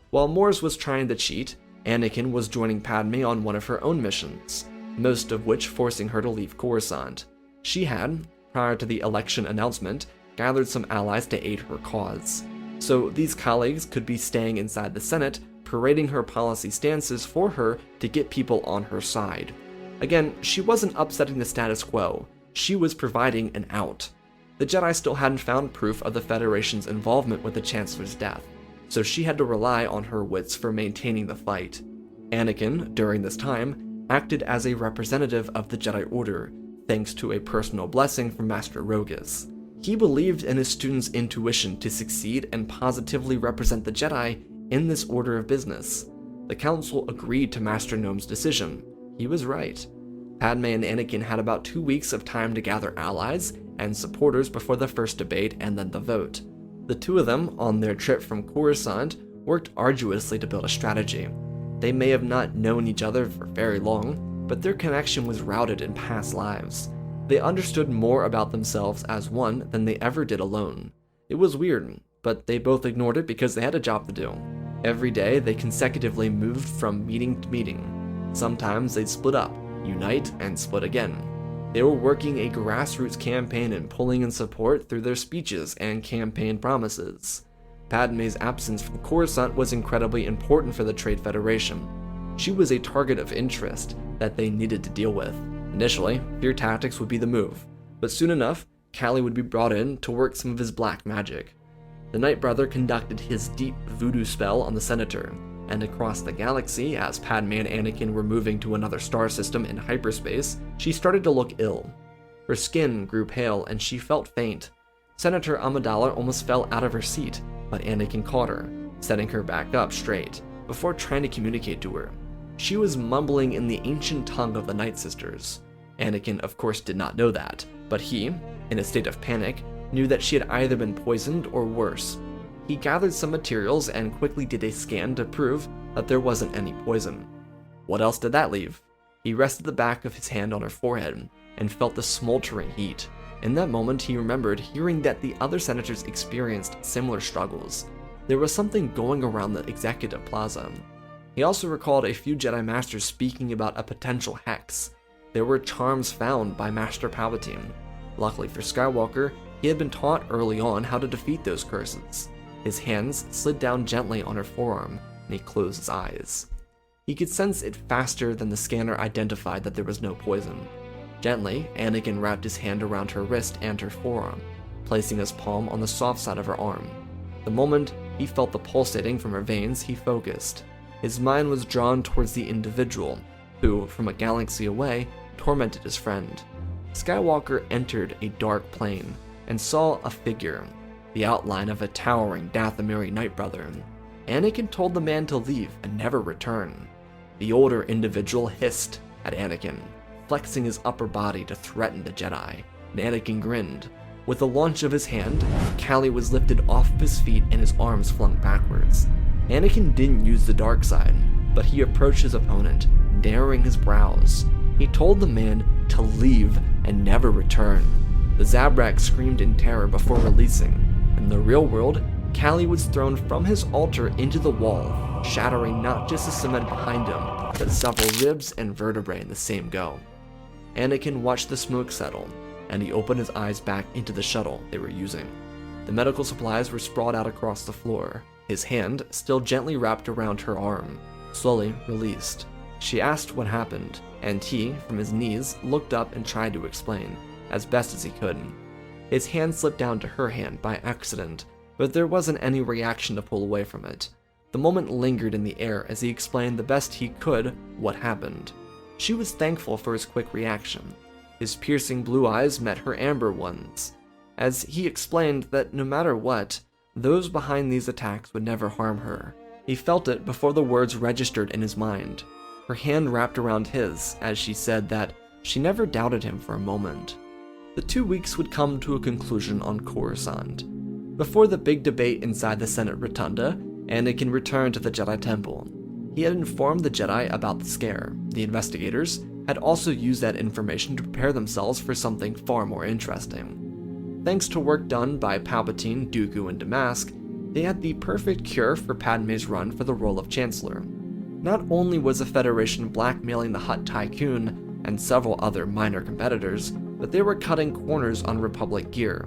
[SPEAKER 1] While Moores was trying to cheat, Anakin was joining Padme on one of her own missions, most of which forcing her to leave Coruscant. She had, prior to the election announcement, gathered some allies to aid her cause. So these colleagues could be staying inside the Senate, parading her policy stances for her to get people on her side. Again, she wasn't upsetting the status quo, she was providing an out. The Jedi still hadn't found proof of the Federation's involvement with the Chancellor's death, so she had to rely on her wits for maintaining the fight. Anakin, during this time, acted as a representative of the Jedi Order, thanks to a personal blessing from Master Rogus. He believed in his students' intuition to succeed and positively represent the Jedi in this order of business. The Council agreed to Master Gnome's decision. He was right. Padme and Anakin had about 2 weeks of time to gather allies and supporters before the first debate and then the vote. The two of them, on their trip from Coruscant, worked arduously to build a strategy. They may have not known each other for very long, but their connection was rooted in past lives. They understood more about themselves as one than they ever did alone. It was weird, but they both ignored it because they had a job to do. Every day, they consecutively moved from meeting to meeting. Sometimes they'd split up, unite, and split again. They were working a grassroots campaign and pulling in support through their speeches and campaign promises. Padme's absence from Coruscant was incredibly important for the Trade Federation. She was a target of interest that they needed to deal with. Initially, fear tactics would be the move, but soon enough, Kali would be brought in to work some of his black magic. The Night Brother conducted his deep voodoo spell on the senator, and across the galaxy, as Padme and Anakin were moving to another star system in hyperspace, she started to look ill. Her skin grew pale and she felt faint. Senator Amidala almost fell out of her seat, but Anakin caught her, setting her back up straight, before trying to communicate to her. She was mumbling in the ancient tongue of the Night Sisters. Anakin, of course, did not know that, but he, in a state of panic, knew that she had either been poisoned or worse. He gathered some materials and quickly did a scan to prove that there wasn't any poison. What else did that leave? He rested the back of his hand on her forehead and felt the smoldering heat. In that moment, he remembered hearing that the other senators experienced similar struggles. There was something going around the executive plaza. He also recalled a few Jedi Masters speaking about a potential hex. There were charms found by Master Palpatine. Luckily for Skywalker, he had been taught early on how to defeat those curses. His hands slid down gently on her forearm, and he closed his eyes. He could sense it faster than the scanner identified that there was no poison. Gently, Anakin wrapped his hand around her wrist and her forearm, placing his palm on the soft side of her arm. The moment he felt the pulsating from her veins, he focused. His mind was drawn towards the individual, who, from a galaxy away, tormented his friend. Skywalker entered a dark plane and saw a figure, the outline of a towering Dathomiri Nightbrother. Anakin told the man to leave and never return. The older individual hissed at Anakin, flexing his upper body to threaten the Jedi, and Anakin grinned. With a launch of his hand, Callie was lifted off of his feet and his arms flung backwards. Anakin didn't use the dark side, but he approached his opponent, narrowing his brows. He told the man to leave and never return. The Zabrak screamed in terror before releasing. In the real world, Callie was thrown from his altar into the wall, shattering not just the cement behind him, but several ribs and vertebrae in the same go. Anakin watched the smoke settle, and he opened his eyes back into the shuttle they were using. The medical supplies were sprawled out across the floor, his hand still gently wrapped around her arm, slowly released. She asked what happened, and he, from his knees, looked up and tried to explain, as best as he could. His hand slipped down to her hand by accident, but there wasn't any reaction to pull away from it. The moment lingered in the air as he explained the best he could what happened. She was thankful for his quick reaction. His piercing blue eyes met her amber ones, as he explained that no matter what, those behind these attacks would never harm her. He felt it before the words registered in his mind. Her hand wrapped around his as she said that she never doubted him for a moment. The 2 weeks would come to a conclusion on Coruscant. Before the big debate inside the Senate Rotunda, Anakin returned to the Jedi Temple. He had informed the Jedi about the scare. The investigators had also used that information to prepare themselves for something far more interesting. Thanks to work done by Palpatine, Dooku, and Damask, they had the perfect cure for Padme's run for the role of Chancellor. Not only was the Federation blackmailing the Hutt Tycoon and several other minor competitors, but they were cutting corners on Republic gear.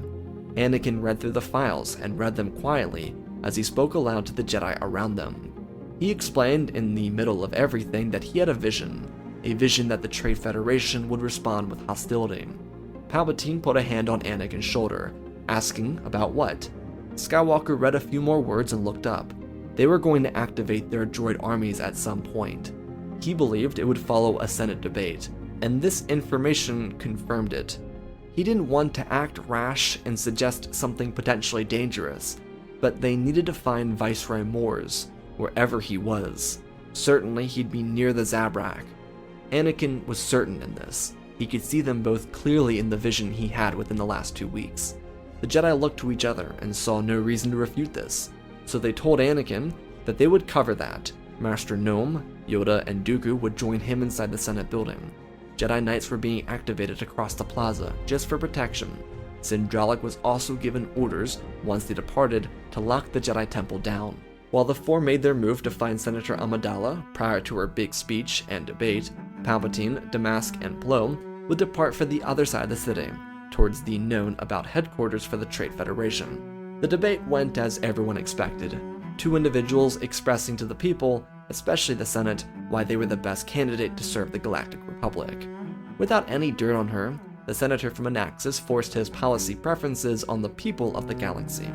[SPEAKER 1] Anakin read through the files and read them quietly as he spoke aloud to the Jedi around them. He explained in the middle of everything that he had a vision that the Trade Federation would respond with hostility. Palpatine put a hand on Anakin's shoulder, asking about what. Skywalker read a few more words and looked up. They were going to activate their droid armies at some point. He believed it would follow a Senate debate, and this information confirmed it. He didn't want to act rash and suggest something potentially dangerous, but they needed to find Viceroy Moores, wherever he was. Certainly he'd be near the Zabrak. Anakin was certain in this. He could see them both clearly in the vision he had within the last 2 weeks. The Jedi looked to each other and saw no reason to refute this, so they told Anakin that they would cover that. Master Nome, Yoda, and Dooku would join him inside the Senate building. Jedi Knights were being activated across the plaza, just for protection. Sindralic was also given orders, once they departed, to lock the Jedi Temple down. While the four made their move to find Senator Amidala, prior to her big speech and debate, Palpatine, Damask, and Plo would depart for the other side of the city, towards the known-about headquarters for the Trade Federation. The debate went as everyone expected, 2 individuals expressing to the people, especially the Senate, why they were the best candidate to serve the Galactic Republic. Without any dirt on her, the senator from Anaxis forced his policy preferences on the people of the galaxy.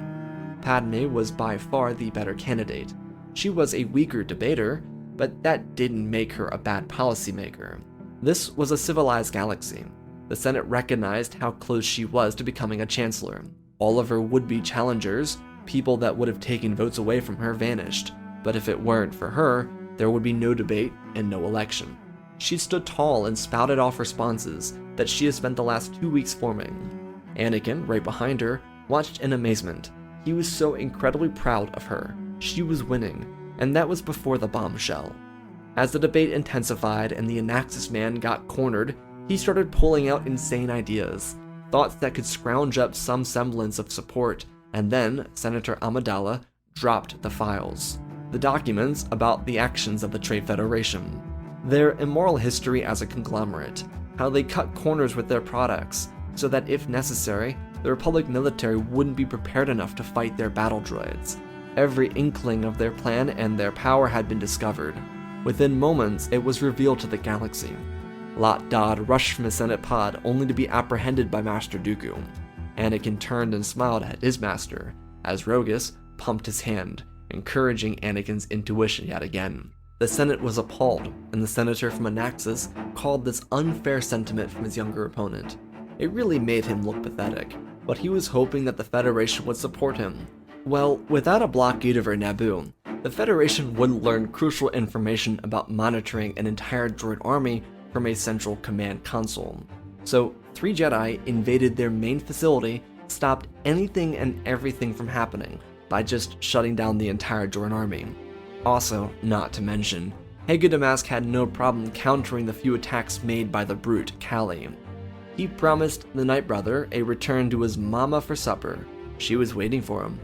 [SPEAKER 1] Padme was by far the better candidate. She was a weaker debater, but that didn't make her a bad policymaker. This was a civilized galaxy. The Senate recognized how close she was to becoming a chancellor. All of her would-be challengers, people that would have taken votes away from her, vanished. But if it weren't for her, there would be no debate and no election. She stood tall and spouted off responses that she had spent the last 2 weeks forming. Anakin, right behind her, watched in amazement. He was so incredibly proud of her. She was winning, and that was before the bombshell. As the debate intensified and the Anaxis man got cornered, he started pulling out insane ideas, thoughts that could scrounge up some semblance of support, and then Senator Amidala dropped the files, the documents about the actions of the Trade Federation, their immoral history as a conglomerate, how they cut corners with their products, so that if necessary, the Republic military wouldn't be prepared enough to fight their battle droids. Every inkling of their plan and their power had been discovered. Within moments, it was revealed to the galaxy. Lot Dodd rushed from his Senate pod only to be apprehended by Master Dooku. Anakin turned and smiled at his master, as Rogus pumped his hand, encouraging Anakin's intuition yet again. The Senate was appalled, and the senator from Anaxis called this unfair sentiment from his younger opponent. It really made him look pathetic, but he was hoping that the Federation would support him. Well, without a blockade over Naboo, the Federation wouldn't learn crucial information about monitoring an entire droid army from a central command console. So, 3 Jedi invaded their main facility, stopped anything and everything from happening by just shutting down the entire droid army. Also, not to mention, Haga Damask had no problem countering the few attacks made by the brute Callie. He promised the Night Brother a return to his mama for supper. She was waiting for him.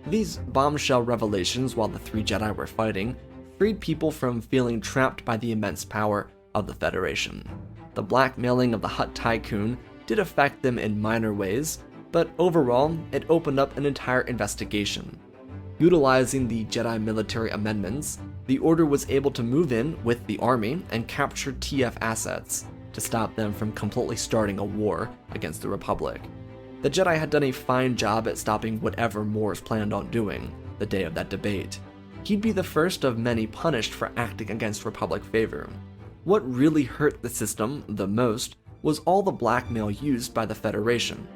[SPEAKER 1] These bombshell revelations while the 3 Jedi were fighting freed people from feeling trapped by the immense power of the Federation. The blackmailing of the Hutt Tycoon did affect them in minor ways, but overall, it opened up an entire investigation. Utilizing the Jedi military amendments, the Order was able to move in with the army and capture TF assets to stop them from completely starting a war against the Republic. The Jedi had done a fine job at stopping whatever Mors planned on doing the day of that debate. He'd be the first of many punished for acting against Republic favor. What really hurt the system the most was all the blackmail used by the Federation.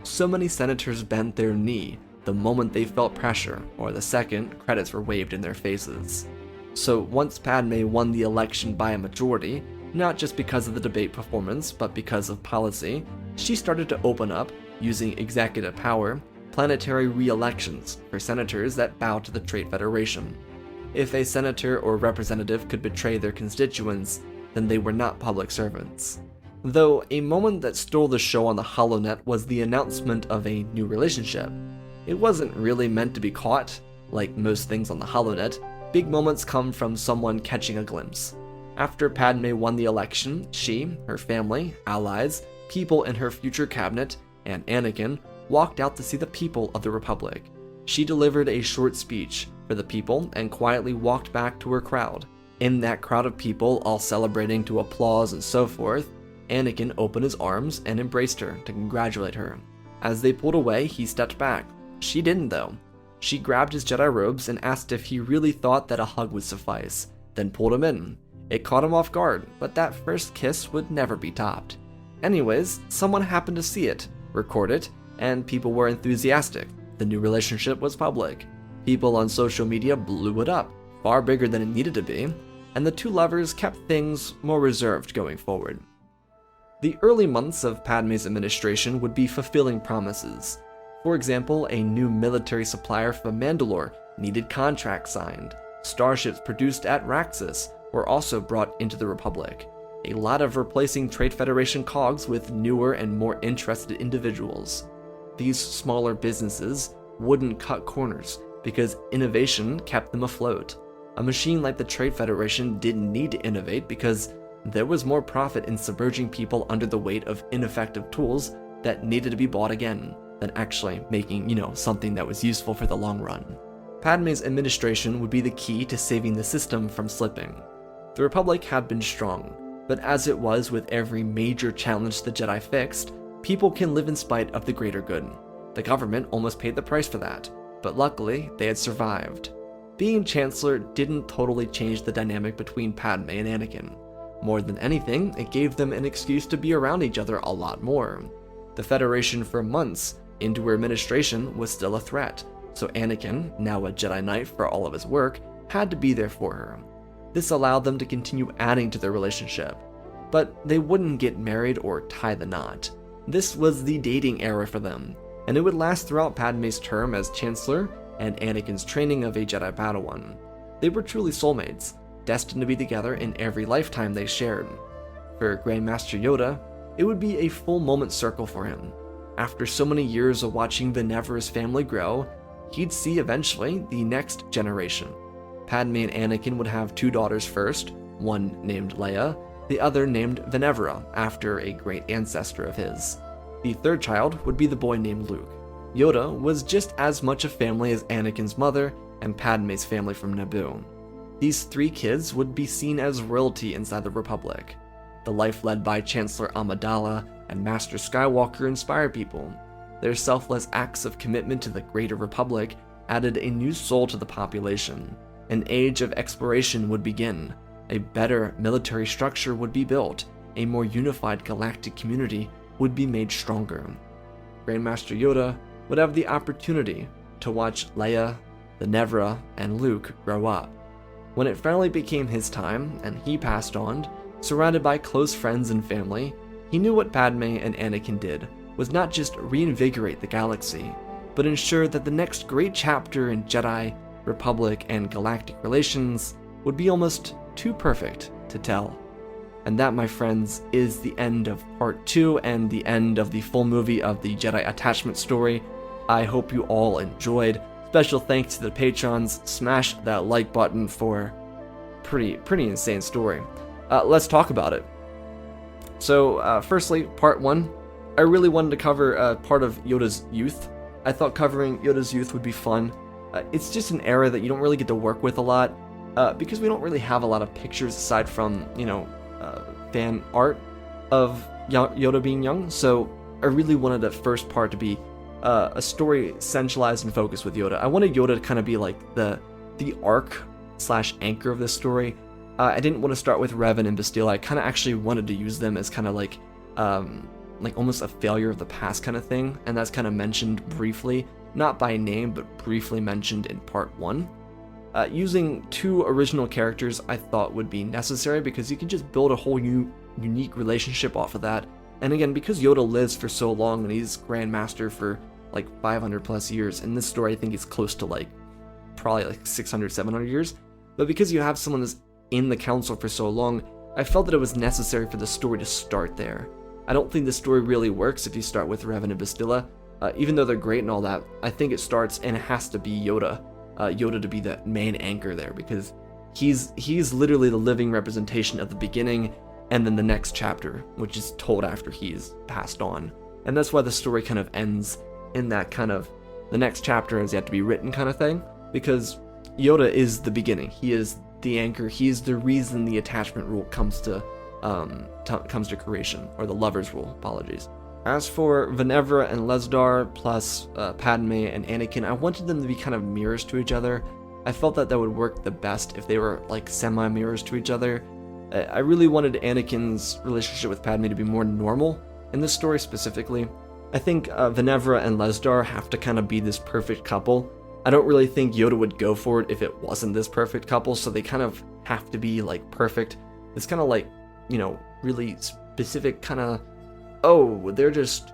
[SPEAKER 1] So many senators bent their knee the moment they felt pressure, or the second credits were waved in their faces. So once Padme won the election by a majority, not just because of the debate performance, but because of policy, she started to open up, using executive power, planetary re-elections for senators that bowed to the Trade Federation. If a senator or representative could betray their constituents, then they were not public servants. Though a moment that stole the show on the HoloNet was the announcement of a new relationship. It wasn't really meant to be caught. Like most things on the HoloNet, big moments come from someone catching a glimpse. After Padme won the election, she, her family, allies, people in her future cabinet, and Anakin walked out to see the people of the Republic. She delivered a short speech for the people and quietly walked back to her crowd. In that crowd of people, all celebrating to applause and so forth, Anakin opened his arms and embraced her to congratulate her. As they pulled away, he stepped back. She didn't though. She grabbed his Jedi robes and asked if he really thought that a hug would suffice, then pulled him in. It caught him off guard, but that first kiss would never be topped. Anyways, someone happened to see it, record it, and people were enthusiastic. The new relationship was public. People on social media blew it up, far bigger than it needed to be, and the two lovers kept things more reserved going forward. The early months of Padme's administration would be fulfilling promises. For example, a new military supplier for Mandalore needed contracts signed. Starships produced at Raxus were also brought into the Republic. A lot of replacing Trade Federation cogs with newer and more interested individuals. These smaller businesses wouldn't cut corners because innovation kept them afloat. A machine like the Trade Federation didn't need to innovate because there was more profit in submerging people under the weight of ineffective tools that needed to be bought again than actually making, something that was useful for the long run. Padme's administration would be the key to saving the system from slipping. The Republic had been strong, but as it was with every major challenge the Jedi fixed, people can live in spite of the greater good. The government almost paid the price for that, but luckily they had survived. being Chancellor didn't totally change the dynamic between Padme and Anakin. More than anything, it gave them an excuse to be around each other a lot more. The Federation for months into her administration was still a threat, so Anakin, now a Jedi Knight for all of his work, had to be there for her. This allowed them to continue adding to their relationship. But they wouldn't get married or tie the knot. This was the dating era for them, and it would last throughout Padme's term as Chancellor and Anakin's training of a Jedi Padawan. They were truly soulmates, destined to be together in every lifetime they shared. For Grandmaster Yoda, it would be a full moment circle for him. After so many years of watching the Never's family grow, he'd see eventually the next generation. Padme and Anakin would have 2 daughters first, one named Leia, the other named Venevra, after a great ancestor of his. The 3rd child would be the boy named Luke. Yoda was just as much a family as Anakin's mother and Padme's family from Naboo. These 3 kids would be seen as royalty inside the Republic. The life led by Chancellor Amidala and Master Skywalker inspired people. Their selfless acts of commitment to the greater Republic added a new soul to the population. An age of exploration would begin. A better military structure would be built. A more unified galactic community would be made stronger. Grandmaster Yoda would have the opportunity to watch Leia, Venevra, and Luke grow up. When it finally became his time and he passed on, surrounded by close friends and family, he knew what Padme and Anakin did was not just reinvigorate the galaxy, but ensure that the next great chapter in Jedi, Republic, and galactic relations would be almost too perfect to tell. And that, my friends, is the end of part 2 and the end of the full movie of the Jedi attachment story. I hope you all enjoyed. Special thanks to the patrons. Smash that like button for pretty insane story. Let's talk about it. So, firstly, part 1. I really wanted to cover part of Yoda's youth. I thought covering Yoda's youth would be fun. It's just an era that you don't really get to work with a lot, because we don't really have a lot of pictures aside from, fan art of Yoda being young. So I really wanted the first part to be a story centralized and focused with Yoda. I wanted Yoda to kind of be like the arc / anchor of this story. I didn't want to start with Revan and Bastille. I kind of actually wanted to use them as kind of like almost a failure of the past kind of thing, and that's kind of mentioned briefly, not by name, but briefly mentioned in part 1. Using 2 original characters I thought would be necessary because you can just build a whole unique relationship off of that. And again, because Yoda lives for so long and he's Grandmaster for like 500 plus years, in this story I think it's close to probably 600, 700 years, but because you have someone that's in the council for so long, I felt that it was necessary for the story to start there. I don't think the story really works if you start with Revan and Bastilla. Even though they're great and all that, I think it starts and it has to be Yoda. Yoda to be the main anchor there, because he's literally the living representation of the beginning and then the next chapter, which is told after he's passed on. And that's why the story kind of ends in that kind of, the next chapter is yet to be written kind of thing, because Yoda is the beginning. He is the anchor. He is the reason the attachment rule comes to creation, or the lover's rule, apologies. As for Venevra and Lesdar, plus Padme and Anakin, I wanted them to be kind of mirrors to each other. I felt that would work the best if they were like semi-mirrors to each other. I really wanted Anakin's relationship with Padme to be more normal in this story specifically. I think Venevra and Lesdar have to kind of be this perfect couple. I don't really think Yoda would go for it if it wasn't this perfect couple, so they kind of have to be like perfect. It's kind of like, really specific kind of, oh, they're just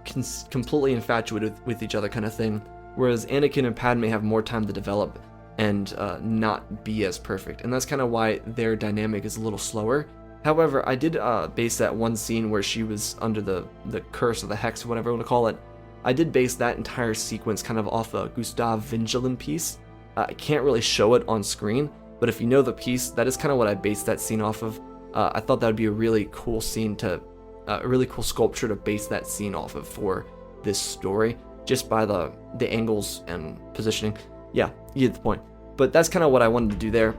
[SPEAKER 1] completely infatuated with each other kind of thing. Whereas Anakin and Padme have more time to develop and not be as perfect. And that's kind of why their dynamic is a little slower. However, I did base that one scene where she was under the curse or the hex, or whatever you want to call it. I did base that entire sequence kind of off a Gustav Vingelin piece. I can't really show it on screen, but if you know the piece, that is kind of what I based that scene off of. I thought that would be a really cool scene to, a really cool sculpture to base that scene off of for this story, just by the angles and positioning. Yeah, you get the point. But that's kind of what I wanted to do there.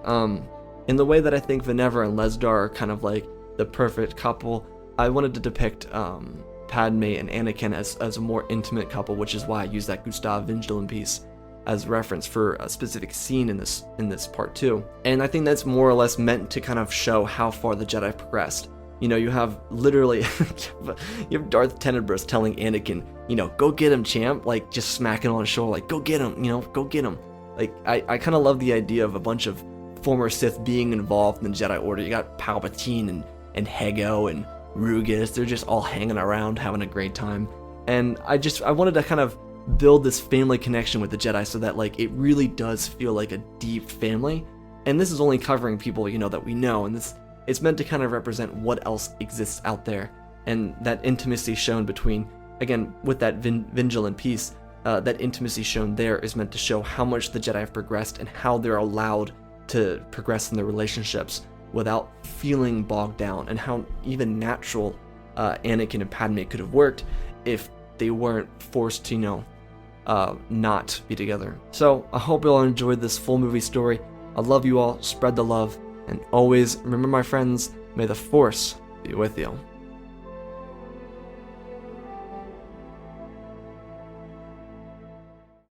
[SPEAKER 1] In the way that I think Venevra and Lesdar are kind of like the perfect couple, I wanted to depict Padme and Anakin as a more intimate couple, which is why I used that Gustav Vingelin piece. as reference for a specific scene in this part 2. And I think that's more or less meant to kind of show how far the Jedi progressed. You know, you have literally, you have Darth Tenebris telling Anakin, you know, go get him, champ, like just smacking on his shoulder, like go get him, you know, go get him. Like I kind of love the idea of a bunch of former Sith being involved in the Jedi Order. You got Palpatine and Hego and Rugus, they're just all hanging around having a great time. And I wanted to kind of build this family connection with the Jedi so that like it really does feel like a deep family. And this is only covering people, you know, that we know, and it's meant to kind of represent what else exists out there, and that intimacy shown between, again, with that vigilant piece, that intimacy shown there is meant to show how much the Jedi have progressed and how they're allowed to progress in their relationships without feeling bogged down, and how even natural Anakin and Padme could have worked if they weren't forced to, you know, not be together. So I hope you all enjoyed this full movie story. I love you all, spread the love, and always remember, my friends, may the Force be with you.